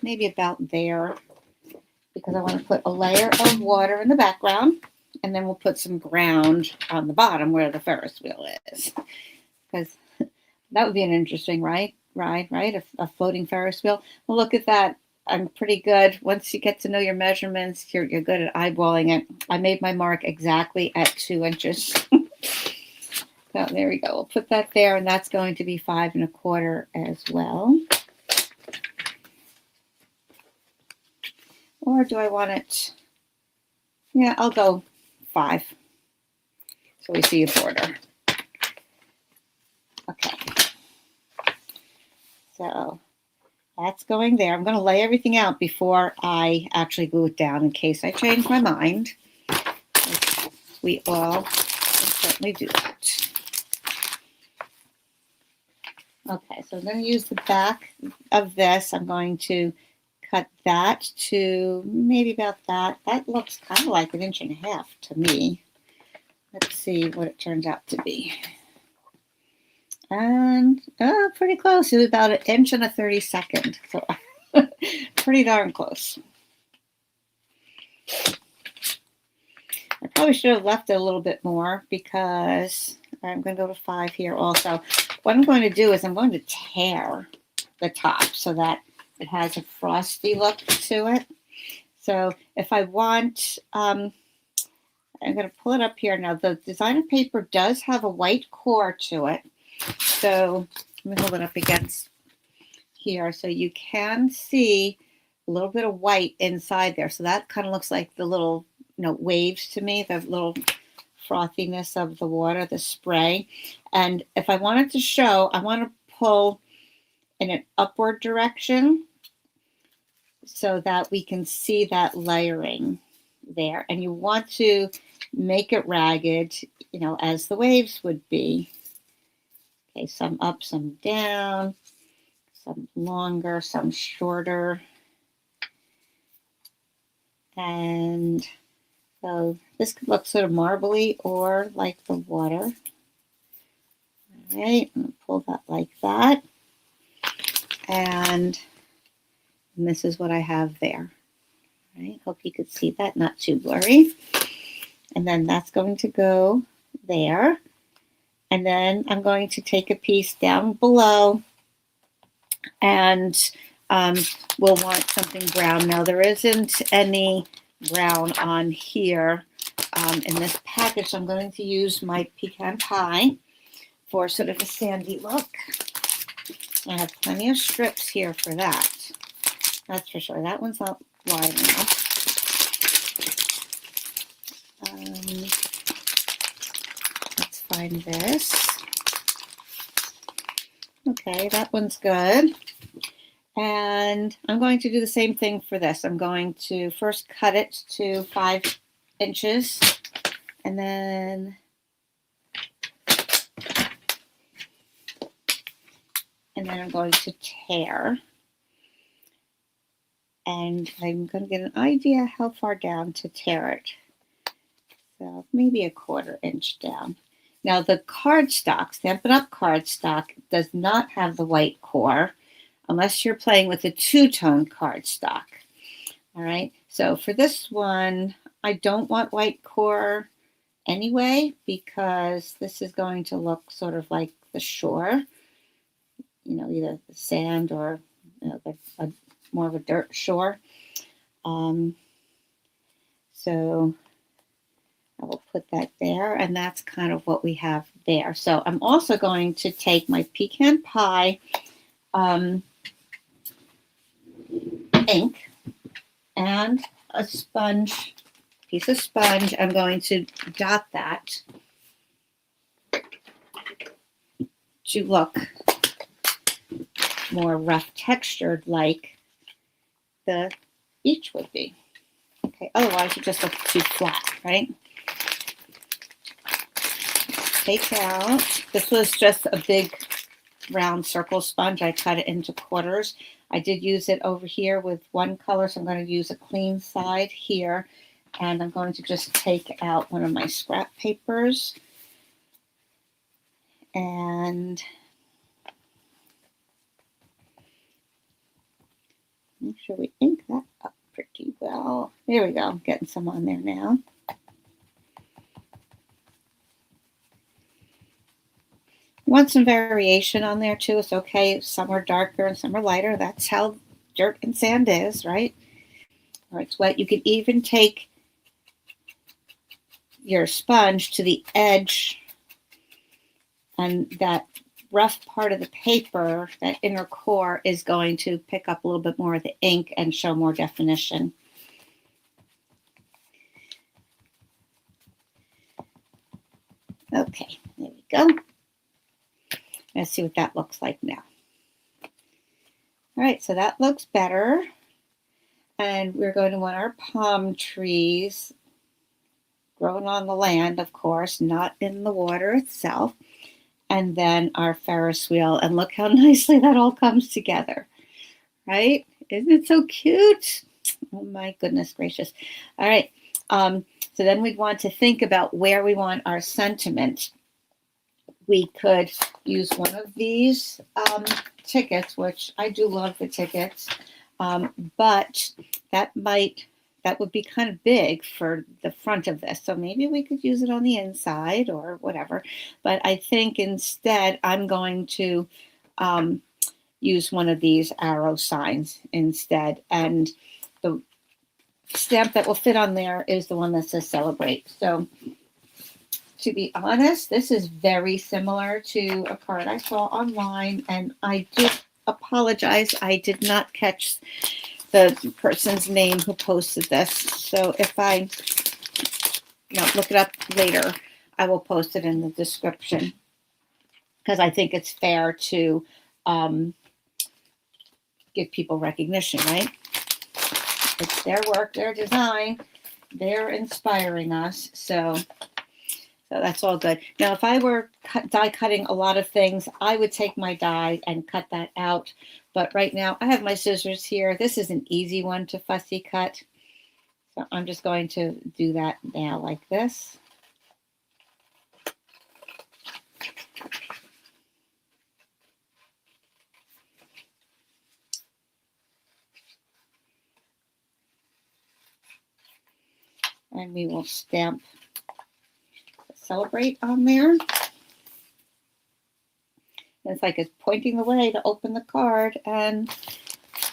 S1: maybe about there, because I want to put a layer of water in the background, and then we'll put some ground on the bottom where the Ferris wheel is, because that would be an interesting ride, right? A floating Ferris wheel. Well, look at that. I'm pretty good. Once you get to know your measurements, you're good at eyeballing it. I made my mark exactly at 2 inches. So there we go. We'll put that there, and that's going to be 5 1/4 as well. Or do I want it? Yeah, I'll go 5. So we see a border. Okay. So that's going there. I'm going to lay everything out before I actually glue it down in case I change my mind. We all can certainly do that. Okay, so I'm going to use the back of this. I'm going to cut that to maybe about that. That looks kind of like 1.5 inches to me. Let's see what it turns out to be. And pretty close. It was about 1.32 inches. So pretty darn close. I probably should have left it a little bit more because I'm going to go to 5 here also. What I'm going to do is I'm going to tear the top so that it has a frosty look to it. So if I want, I'm going to pull it up here. Now the designer paper does have a white core to it. So let me hold it up against here so you can see a little bit of white inside there. So that kind of looks like the little, waves to me, the little frothiness of the water, the spray. And if I wanted to show, I want to pull in an upward direction so that we can see that layering there. And you want to make it ragged, as the waves would be. Okay, some up, some down, some longer, some shorter. And so this could look sort of marbly or like the water. All right, I'm going to pull that like that. And this is what I have there. All right, hope you could see that, not too blurry. And then that's going to go there. And then I'm going to take a piece down below and we'll want something brown. Now there isn't any brown on here in this package. So I'm going to use my pecan pie for sort of a sandy look. I have plenty of strips here for that. That's for sure. That one's not wide enough. Let's find this. Okay, that one's good. And I'm going to do the same thing for this. I'm going to first cut it to 5 inches and then I'm going to tear. And I'm going to get an idea how far down to tear it. So maybe 1/4 inch down. Now the cardstock, Stampin' Up! Cardstock, does not have the white core unless you're playing with a two-tone cardstock. All right, so for this one, I don't want white core anyway because this is going to look sort of like the shore, either the sand or more of a dirt shore. So I will put that there, and that's kind of what we have there. So I'm also going to take my pecan pie ink and a piece of sponge. I'm going to dot that to look more rough textured like the beach would be. Okay, otherwise it just looks too flat, right? Take out, this was just a big round circle sponge. I cut it into quarters. I did use it over here with one color, so I'm going to use a clean side here. And I'm going to just take out one of my scrap papers. And make sure we ink that up pretty well. There we go, getting some on there now. Want some variation on there too. It's okay. Some are darker and some are lighter. That's how dirt and sand is, right? Or it's wet. You can even take your sponge to the edge and that rough part of the paper, that inner core, is going to pick up a little bit more of the ink and show more definition. Okay, there we go. Let's see what that looks like now. All right, so that looks better. And we're going to want our palm trees growing on the land, of course, not in the water itself. And then our Ferris wheel. And look how nicely that all comes together, right? Isn't it so cute? Oh my goodness gracious. All right. So then we'd want to think about where we want our sentiment. We could use one of these tickets, which I do love the tickets, but that would be kind of big for the front of this. So maybe we could use it on the inside or whatever. But I think instead I'm going to use one of these arrow signs instead. And the stamp that will fit on there is the one that says celebrate. So to be honest, this is very similar to a card I saw online, and I do apologize. I did not catch the person's name who posted this. So if I look it up later, I will post it in the description because I think it's fair to give people recognition, right? It's their work, their design. They're inspiring us. So that's all good. Now, if I were die cutting a lot of things, I would take my die and cut that out. But right now, I have my scissors here. This is an easy one to fussy cut. So I'm just going to do that now like this. And we will stamp celebrate on there. And it's like it's pointing the way to open the card, and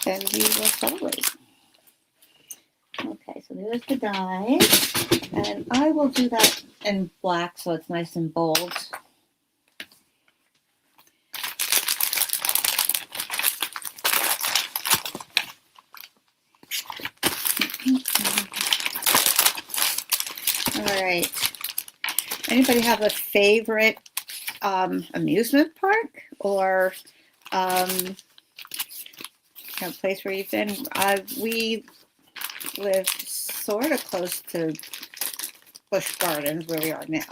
S1: then we will celebrate. Okay, so there's the die, and I will do that in black so it's nice and bold. All right. Anybody have a favorite amusement park or place where you've been? We live sort of close to Busch Gardens, where we are now.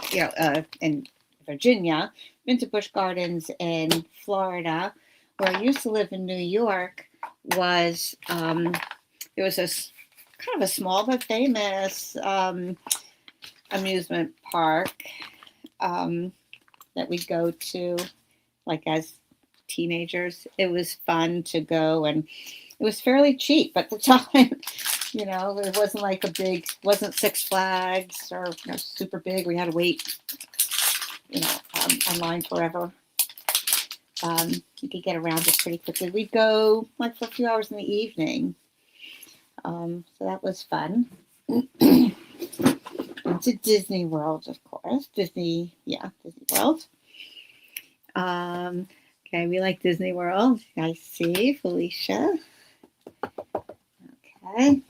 S1: In Virginia. Been to Busch Gardens in Florida. Where I used to live in New York was there was this kind of a small but famous amusement park that we go to like as teenagers. It was fun to go, and it was fairly cheap at the time. It wasn't like wasn't Six Flags or super big. We had to wait online forever. You could get around it pretty quickly. We'd go like for a few hours in the evening. So that was fun. To Disney World, of course. Disney World. Okay, we like Disney World. I see, Felicia. Okay,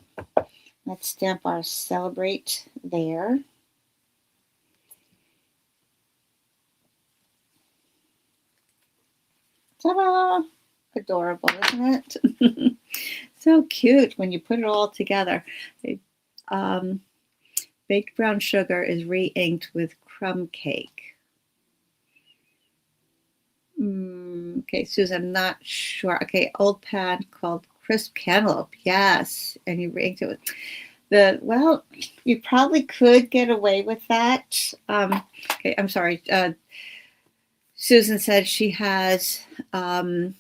S1: let's stamp our celebrate there. Ta-da! Adorable, isn't it? So cute when you put it all together. Baked brown sugar is re-inked with crumb cake. Okay, Susan, I'm not sure. Okay, old pad called Crisp Cantaloupe. Yes, and you re-inked it with you probably could get away with that. Okay, I'm sorry. Susan said she has an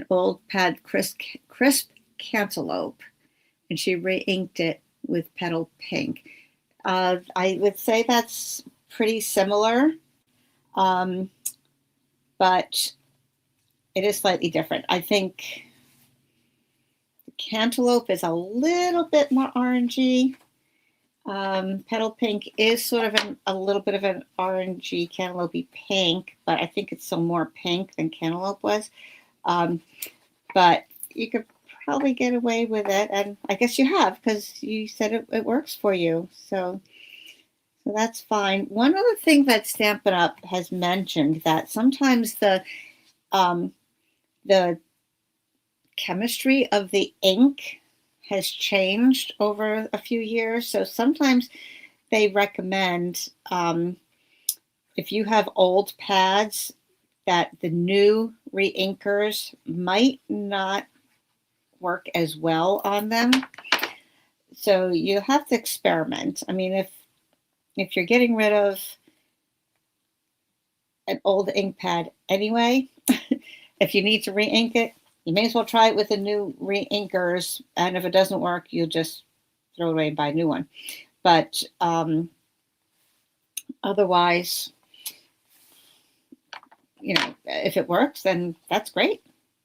S1: old pad crisp cantaloupe, and she re-inked it with petal pink. I would say that's pretty similar, but it is slightly different. I think the cantaloupe is a little bit more orangey. Petal pink is sort of a little bit of an orangey cantaloupe pink, but I think it's still more pink than cantaloupe was. But you could probably get away with it, and I guess you have because you said it works for you. So that's fine. One other thing that Stampin' Up! Has mentioned that sometimes the chemistry of the ink has changed over a few years. So sometimes they recommend if you have old pads that the new re-inkers might not work as well on them. So you have to experiment. I mean, if you're getting rid of an old ink pad anyway, if you need to re-ink it, you may as well try it with the new re-inkers. And if it doesn't work, you'll just throw it away and buy a new one. But otherwise, you know, if it works, then that's great,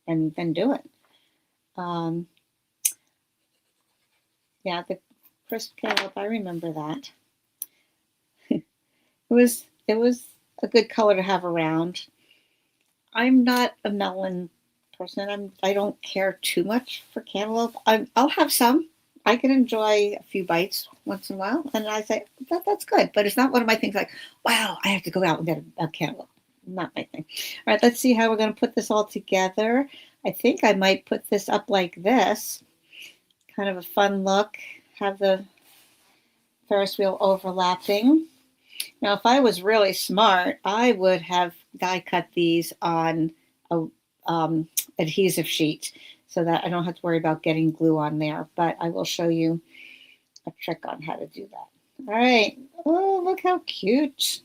S1: and then do it. Yeah, the crisp cantaloupe, I remember that. It was a good color to have around. I'm not a melon person. I don't care too much for cantaloupe. I'll have some. I can enjoy a few bites once in a while, and I say that's good. But it's not one of my things. Like, wow, I have to go out and get a cantaloupe. Not my thing. All right, let's see how we're going to put this all together. I think I might put this up like this. Kind of a fun look. Have the Ferris wheel overlapping. Now, if I was really smart, I would have die cut these on a adhesive sheet so that I don't have to worry about getting glue on there. But I will show you a trick on how to do that. All right. Oh, look how cute.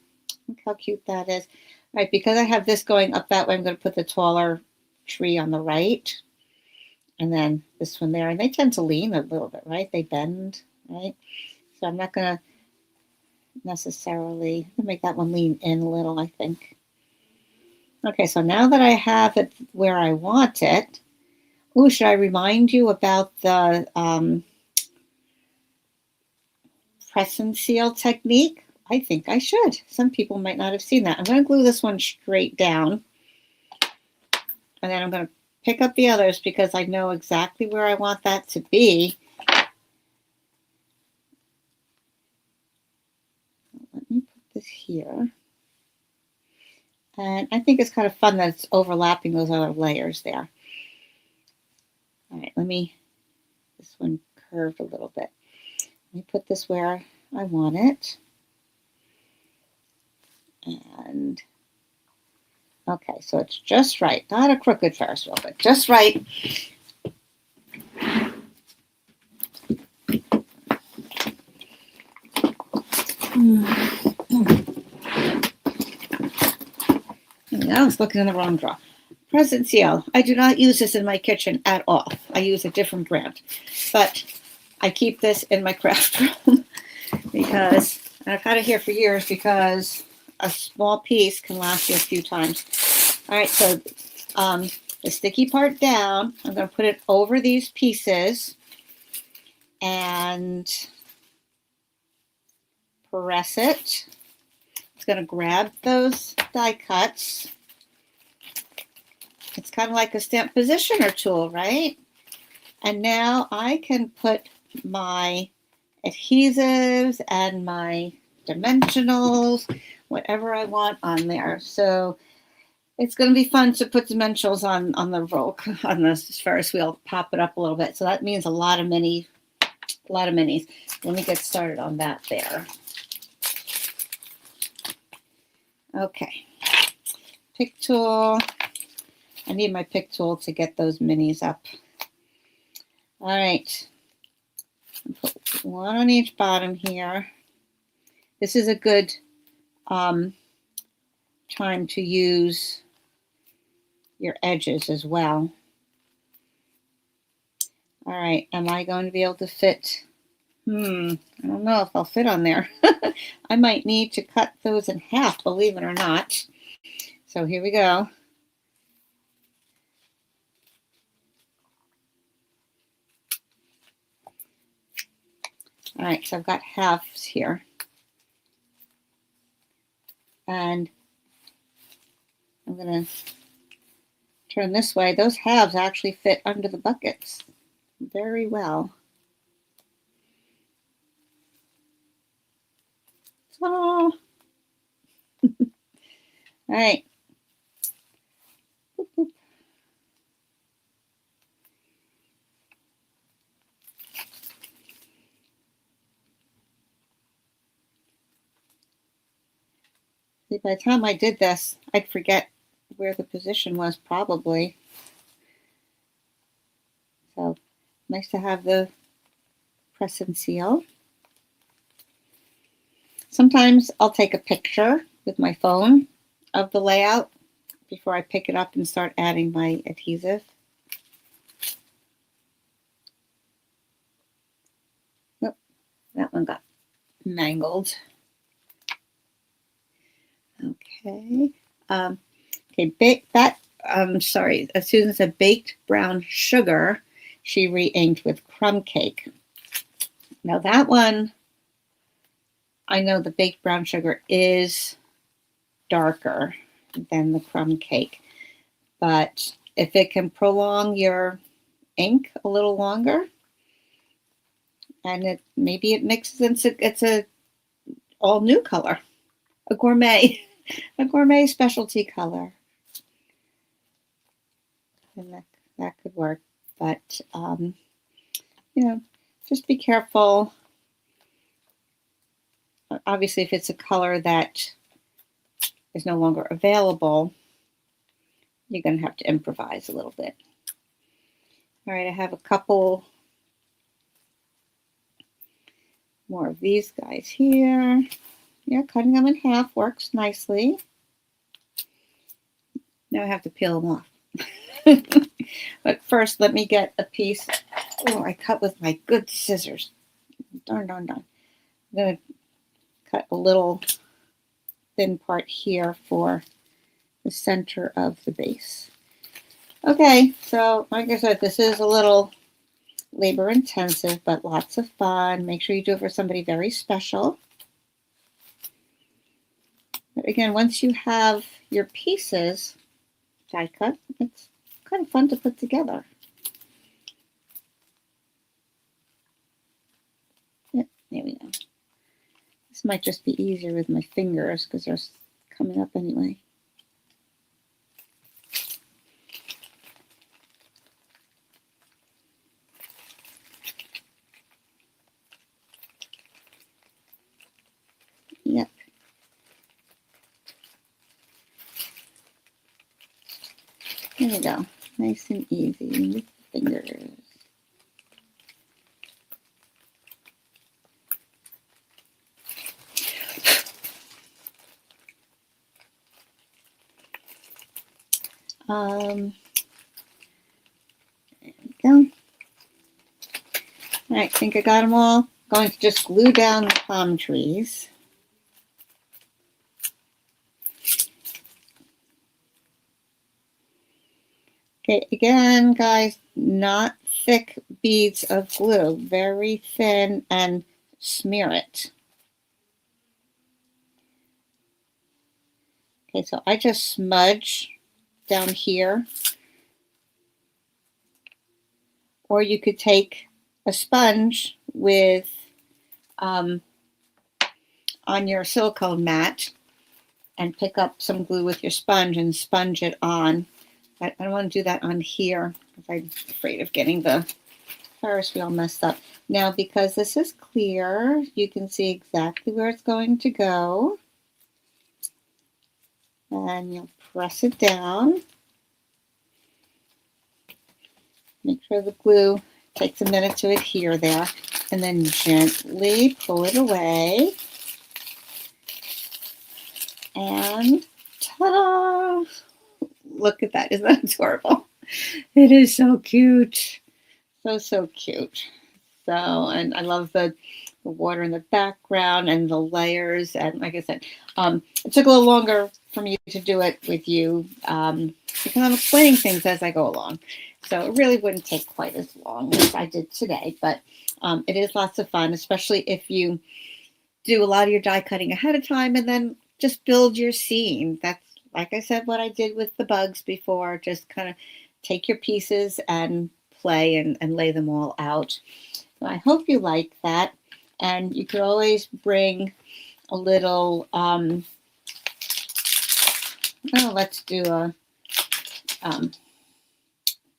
S1: Look how cute that is. All right, because I have this going up that way, I'm going to put the taller tree on the right. And then this one there. And they tend to lean a little bit, right? They bend, right? So I'm not going to necessarily make that one lean in a little, I think. Okay, so now that I have it where I want it, oh, should I remind you about the press and seal technique? I think I should. Some people might not have seen that. I'm going to glue this one straight down. And then I'm going to pick up the others because I know exactly where I want that to be. Let me put this here. And I think it's kind of fun that it's overlapping those other layers there. All right, this one curved a little bit. Let me put this where I want it. And okay, so it's just right. Not a crooked Ferris wheel, but just right. I was looking in the wrong drawer. Present seal. I do not use this in my kitchen at all. I use a different brand. But I keep this in my craft room because I've had it here for years because a small piece can last you a few times. All right, so the sticky part down, I'm going to put it over these pieces and press it. It's going to grab those die cuts. It's kind of like a stamp positioner tool, right? And now I can put my adhesives and my dimensionals, whatever I want on there. So it's going to be fun to put dimensionals on the roll, on the Ferris wheel, pop it up a little bit. So that means a lot of minis. Let me get started on that there. Okay, pick tool. I need my pick tool to get those minis up. All right, put one on each bottom here. This is a good time to use your edges as well. All right, am I going to be able to fit? I don't know if I'll fit on there. I might need to cut those in half, believe it or not. So here we go. All right, so I've got halves here. And I'm going to turn this way. Those halves actually fit under the buckets very well. Oh. All right. Boop, boop. See, by the time I did this, I'd forget where the position was probably. So So nice to have the press and seal. Sometimes I'll take a picture with my phone of the layout before I pick it up and start adding my adhesive. Nope, that one got mangled. Okay. Sorry, Susan said baked brown sugar. She re-inked with crumb cake. Now that one, I know the baked brown sugar is darker than the crumb cake, but if it can prolong your ink a little longer, and maybe it mixes into it's a all new color, a gourmet specialty color, and that could work. But just be careful. Obviously, if it's a color that is no longer available, you're going to have to improvise a little bit. All right, I have a couple more of these guys here. Yeah, cutting them in half works nicely. Now I have to peel them off. But first, let me get a piece. Oh, I cut with my good scissors. Darn. I'm going to cut a little thin part here for the center of the base. Okay, so like I said, this is a little labor intensive, but lots of fun. Make sure you do it for somebody very special. But again, once you have your pieces die cut, it's kind of fun to put together. Yep, there we go. This might just be easier with my fingers because they're coming up anyway. Yep. There we go. Nice and easy with the fingers. There we go. All right, I think I got them all. Going to just glue down the palm trees. Okay, again, guys, not thick beads of glue, very thin, and smear it. Okay, so I just smudge down here. Or you could take a sponge with on your silicone mat and pick up some glue with your sponge and sponge it on. I don't want to do that on here because I'm afraid of getting the Ferris wheel messed up. Now, because this is clear, you can see exactly where it's going to go. And you'll press it down. Make sure the glue takes a minute to adhere there. And then gently pull it away. And ta-da! Look at that. Isn't that adorable? It is so cute. So cute. So, and I love the water in the background and the layers. And like I said, it took a little longer for me to do it with you because I'm explaining things as I go along. So it really wouldn't take quite as long as I did today. But it is lots of fun, especially if you do a lot of your die cutting ahead of time and then just build your scene. That's, like I said, what I did with the bugs before. Just kind of take your pieces and play and lay them all out. So I hope you like that. And you could always bring a little, let's do a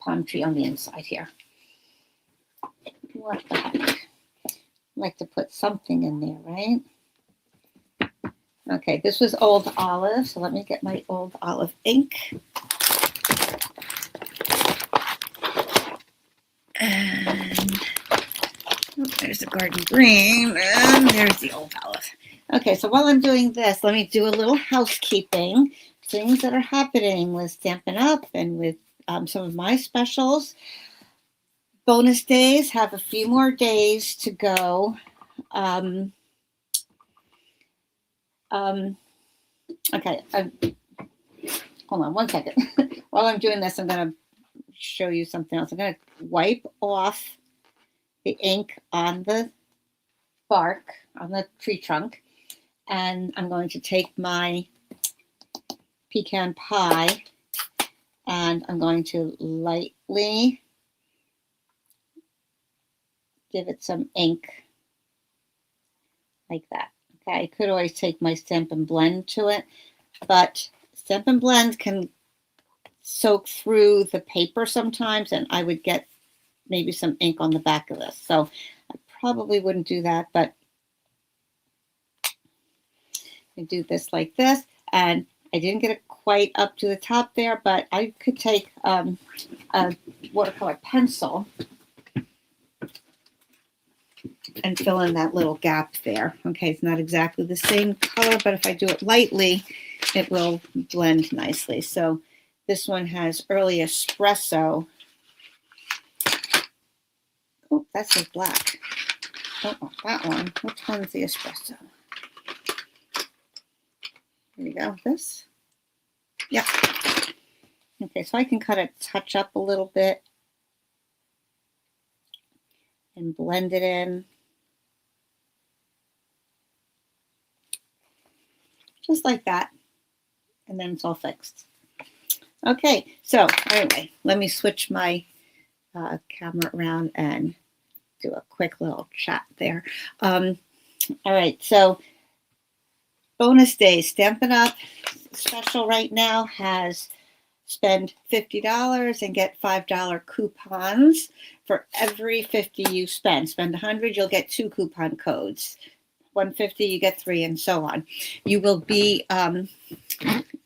S1: palm tree on the inside here. What the heck? I like to put something in there, right? Okay, this was Old Olive, so let me get my Old Olive ink. And oh, there's the garden green, and there's the old olive. Okay, so while I'm doing this, let me do a little housekeeping. Things that are happening with Stampin' Up! And with some of my specials. Bonus days have a few more days to go. Okay, hold on one second. While I'm doing this, I'm going to show you something else. I'm going to wipe off the ink on the bark, on the tree trunk, and I'm going to take my pecan pie and I'm going to lightly give it some ink like that. Okay, I could always take my Stampin' Blend to it, but Stampin' Blend can soak through the paper sometimes, and I would get maybe some ink on the back of this. So I probably wouldn't do that, but I do this like this, and I didn't get it quite up to the top there, but I could take a watercolor pencil and fill in that little gap there. Okay, it's not exactly the same color, but if I do it lightly, it will blend nicely. So this one has early espresso. Oh, that says black. Don't want that one. Which one's the espresso? Here we go. This? Yeah. Okay, so I can cut it, touch up a little bit and blend it in. Just like that. And then it's all fixed. Okay, so anyway, let me switch my camera around and do a quick little chat there. All right, so bonus days. Stampin' Up! Special right now has spend $50 and get $5 coupons for every 50 you spend. Spend 100, you'll get 2 coupon codes. 150, you get 3, and so on. You will be,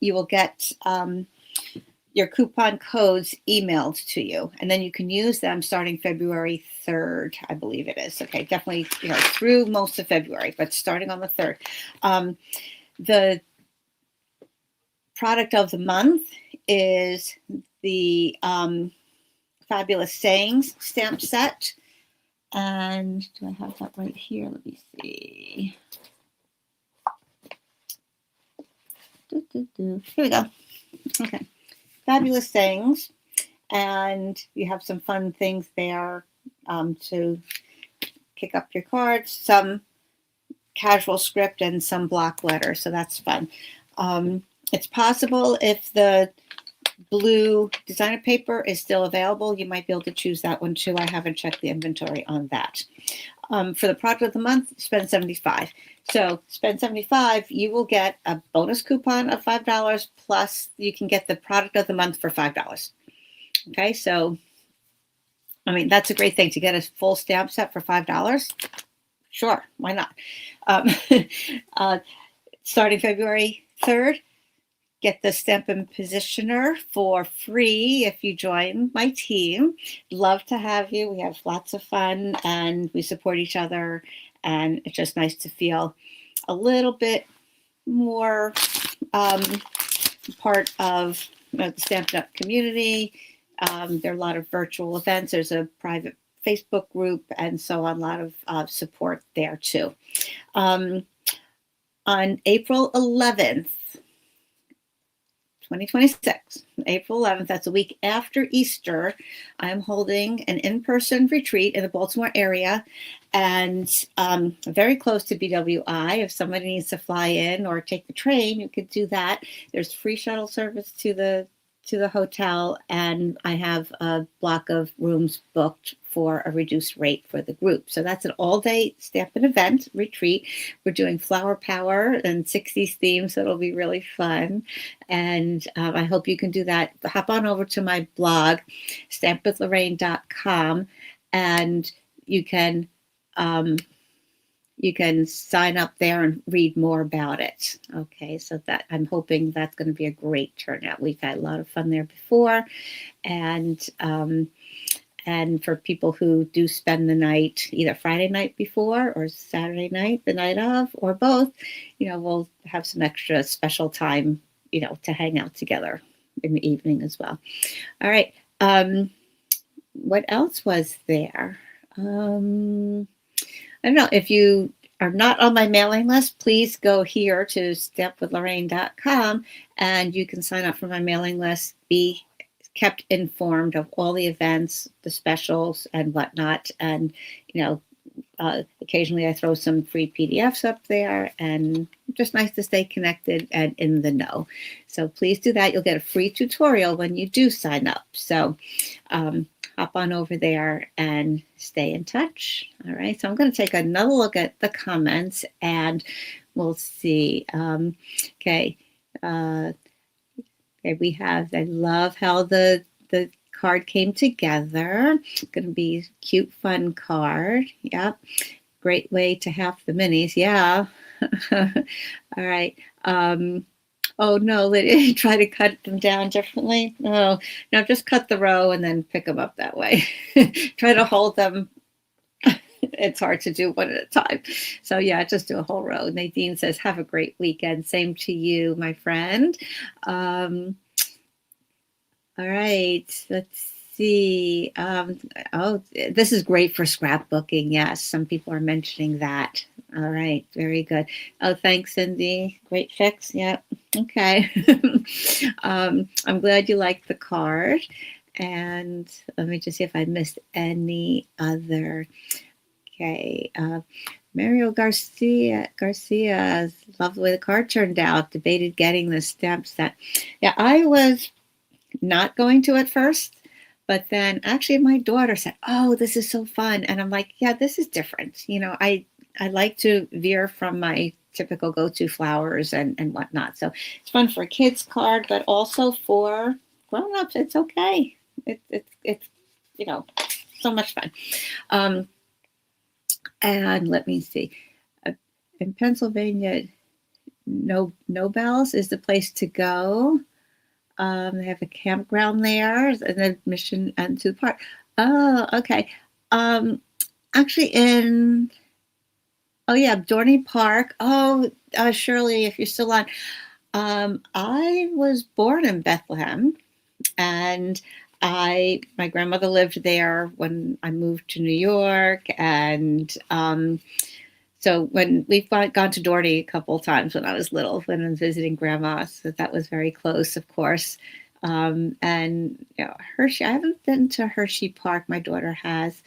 S1: you will get your coupon codes emailed to you, and then you can use them starting February 3rd, I believe it is. Okay, definitely, through most of February, but starting on the 3rd. The product of the month is the Fabulous Sayings stamp set. And do I have that right here? Let me see. Here we go. Okay. Fabulous Sayings. And you have some fun things there to kick up your cards. Some casual script and some block letters. So that's fun. It's possible if the blue designer paper is still available, you might be able to choose that one too. I haven't checked the inventory on that. For the product of the month, spend $75. So spend $75, you will get a bonus coupon of $5 plus you can get the product of the month for $5. Okay, so I mean that's a great thing to get a full stamp set for $5. Sure, why not? Starting February 3rd. Get the Stampin' Positioner for free if you join my team. Love to have you. We have lots of fun and we support each other. And it's just nice to feel a little bit more part of the Stampin' Up! Community. There are a lot of virtual events. There's a private Facebook group and so on. A lot of support there too. On April 11th, 2026, April 11th, that's a week after Easter, I'm holding an in-person retreat in the Baltimore area and very close to BWI. If somebody needs to fly in or take the train, you could do that. There's free shuttle service to the hotel, and I have a block of rooms booked for a reduced rate for the group. So that's an all-day Stampin' event retreat. We're doing flower power and 60s themes, so it'll be really fun. And I hope you can do that. Hop on over to my blog, stampwithlorraine.com, and you can sign up there and read more about it. Okay, so that I'm hoping that's going to be a great turnout. We've had a lot of fun there before, and And for people who do spend the night, either Friday night before or Saturday night, the night of, or both, we'll have some extra special time, to hang out together in the evening as well. All right. What else was there? I don't know. If you are not on my mailing list, please go here to stampwithlorraine.com and you can sign up for my mailing list. Be kept informed of all the events, the specials, and whatnot. And, occasionally I throw some free PDFs up there, and just nice to stay connected and in the know. So please do that. You'll get a free tutorial when you do sign up. So hop on over there and stay in touch. All right. So I'm going to take another look at the comments and we'll see. Okay. Okay, we have, I love how the card came together. It's going to be a cute, fun card. Yep. Great way to have the minis. Yeah. All right. Oh, no, they try to cut them down differently. Oh, no, just cut the row and then pick them up that way. Try to hold them. It's hard to do one at a time. So, yeah, just do a whole row. Nadine says, have a great weekend. Same to you, my friend. All right, let's see. Oh, this is great for scrapbooking. Yes, some people are mentioning that. All right, very good. Oh, thanks, Cindy. Great fix. Yep. Okay. I'm glad you liked the card. And let me just see if I missed any other. Okay. Mario Garcia, love the way the card turned out. Debated getting the stamp set. Yeah, I was not going to at first, but then actually my daughter said, oh, this is so fun. And I'm like, yeah, this is different. I like to veer from my typical go-to flowers and whatnot. So it's fun for a kid's card, but also for grown-ups. It's okay. It's so much fun. And let me see. In Pennsylvania, Nobel's is the place to go. They have a campground there and admission into the park. Oh, okay. Actually Dorney Park. Oh, Shirley, if you're still on. I was born in Bethlehem, and my grandmother lived there when I moved to New York, and so when we've gone to Dorney a couple of times when I was little, when I was visiting grandma, so that was very close, of course. And Hershey, I haven't been to Hershey Park. My daughter has.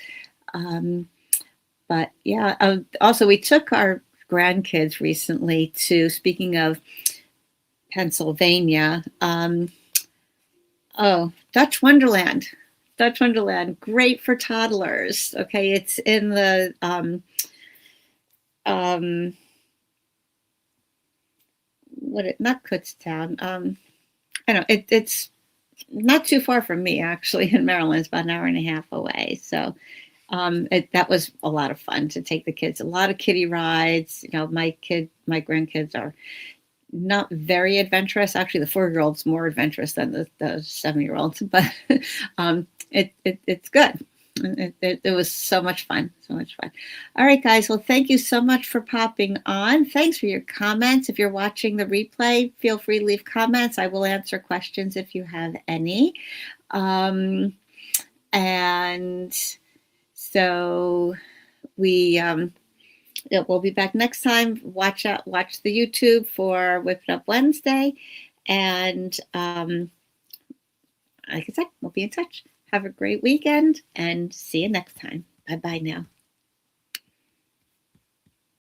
S1: But yeah, also we took our grandkids recently to, speaking of Pennsylvania, Dutch Wonderland. Dutch Wonderland, great for toddlers. Okay, it's in the not Kutztown. I know it's not too far from me, actually, in Maryland. It's about an hour and a half away. So that was a lot of fun to take the kids. A lot of kiddie rides. My grandkids are not very adventurous. Actually, the 4-year-old's more adventurous than the 7-year-old, but it's good. It was so much fun. So much fun. All right, guys. Well, thank you so much for popping on. Thanks for your comments. If you're watching the replay, feel free to leave comments. I will answer questions if you have any. And so we'll be back next time. Watch the YouTube for Whip It Up Wednesday. And like I said, we'll be in touch. Have a great weekend and see you next time. Bye-bye now.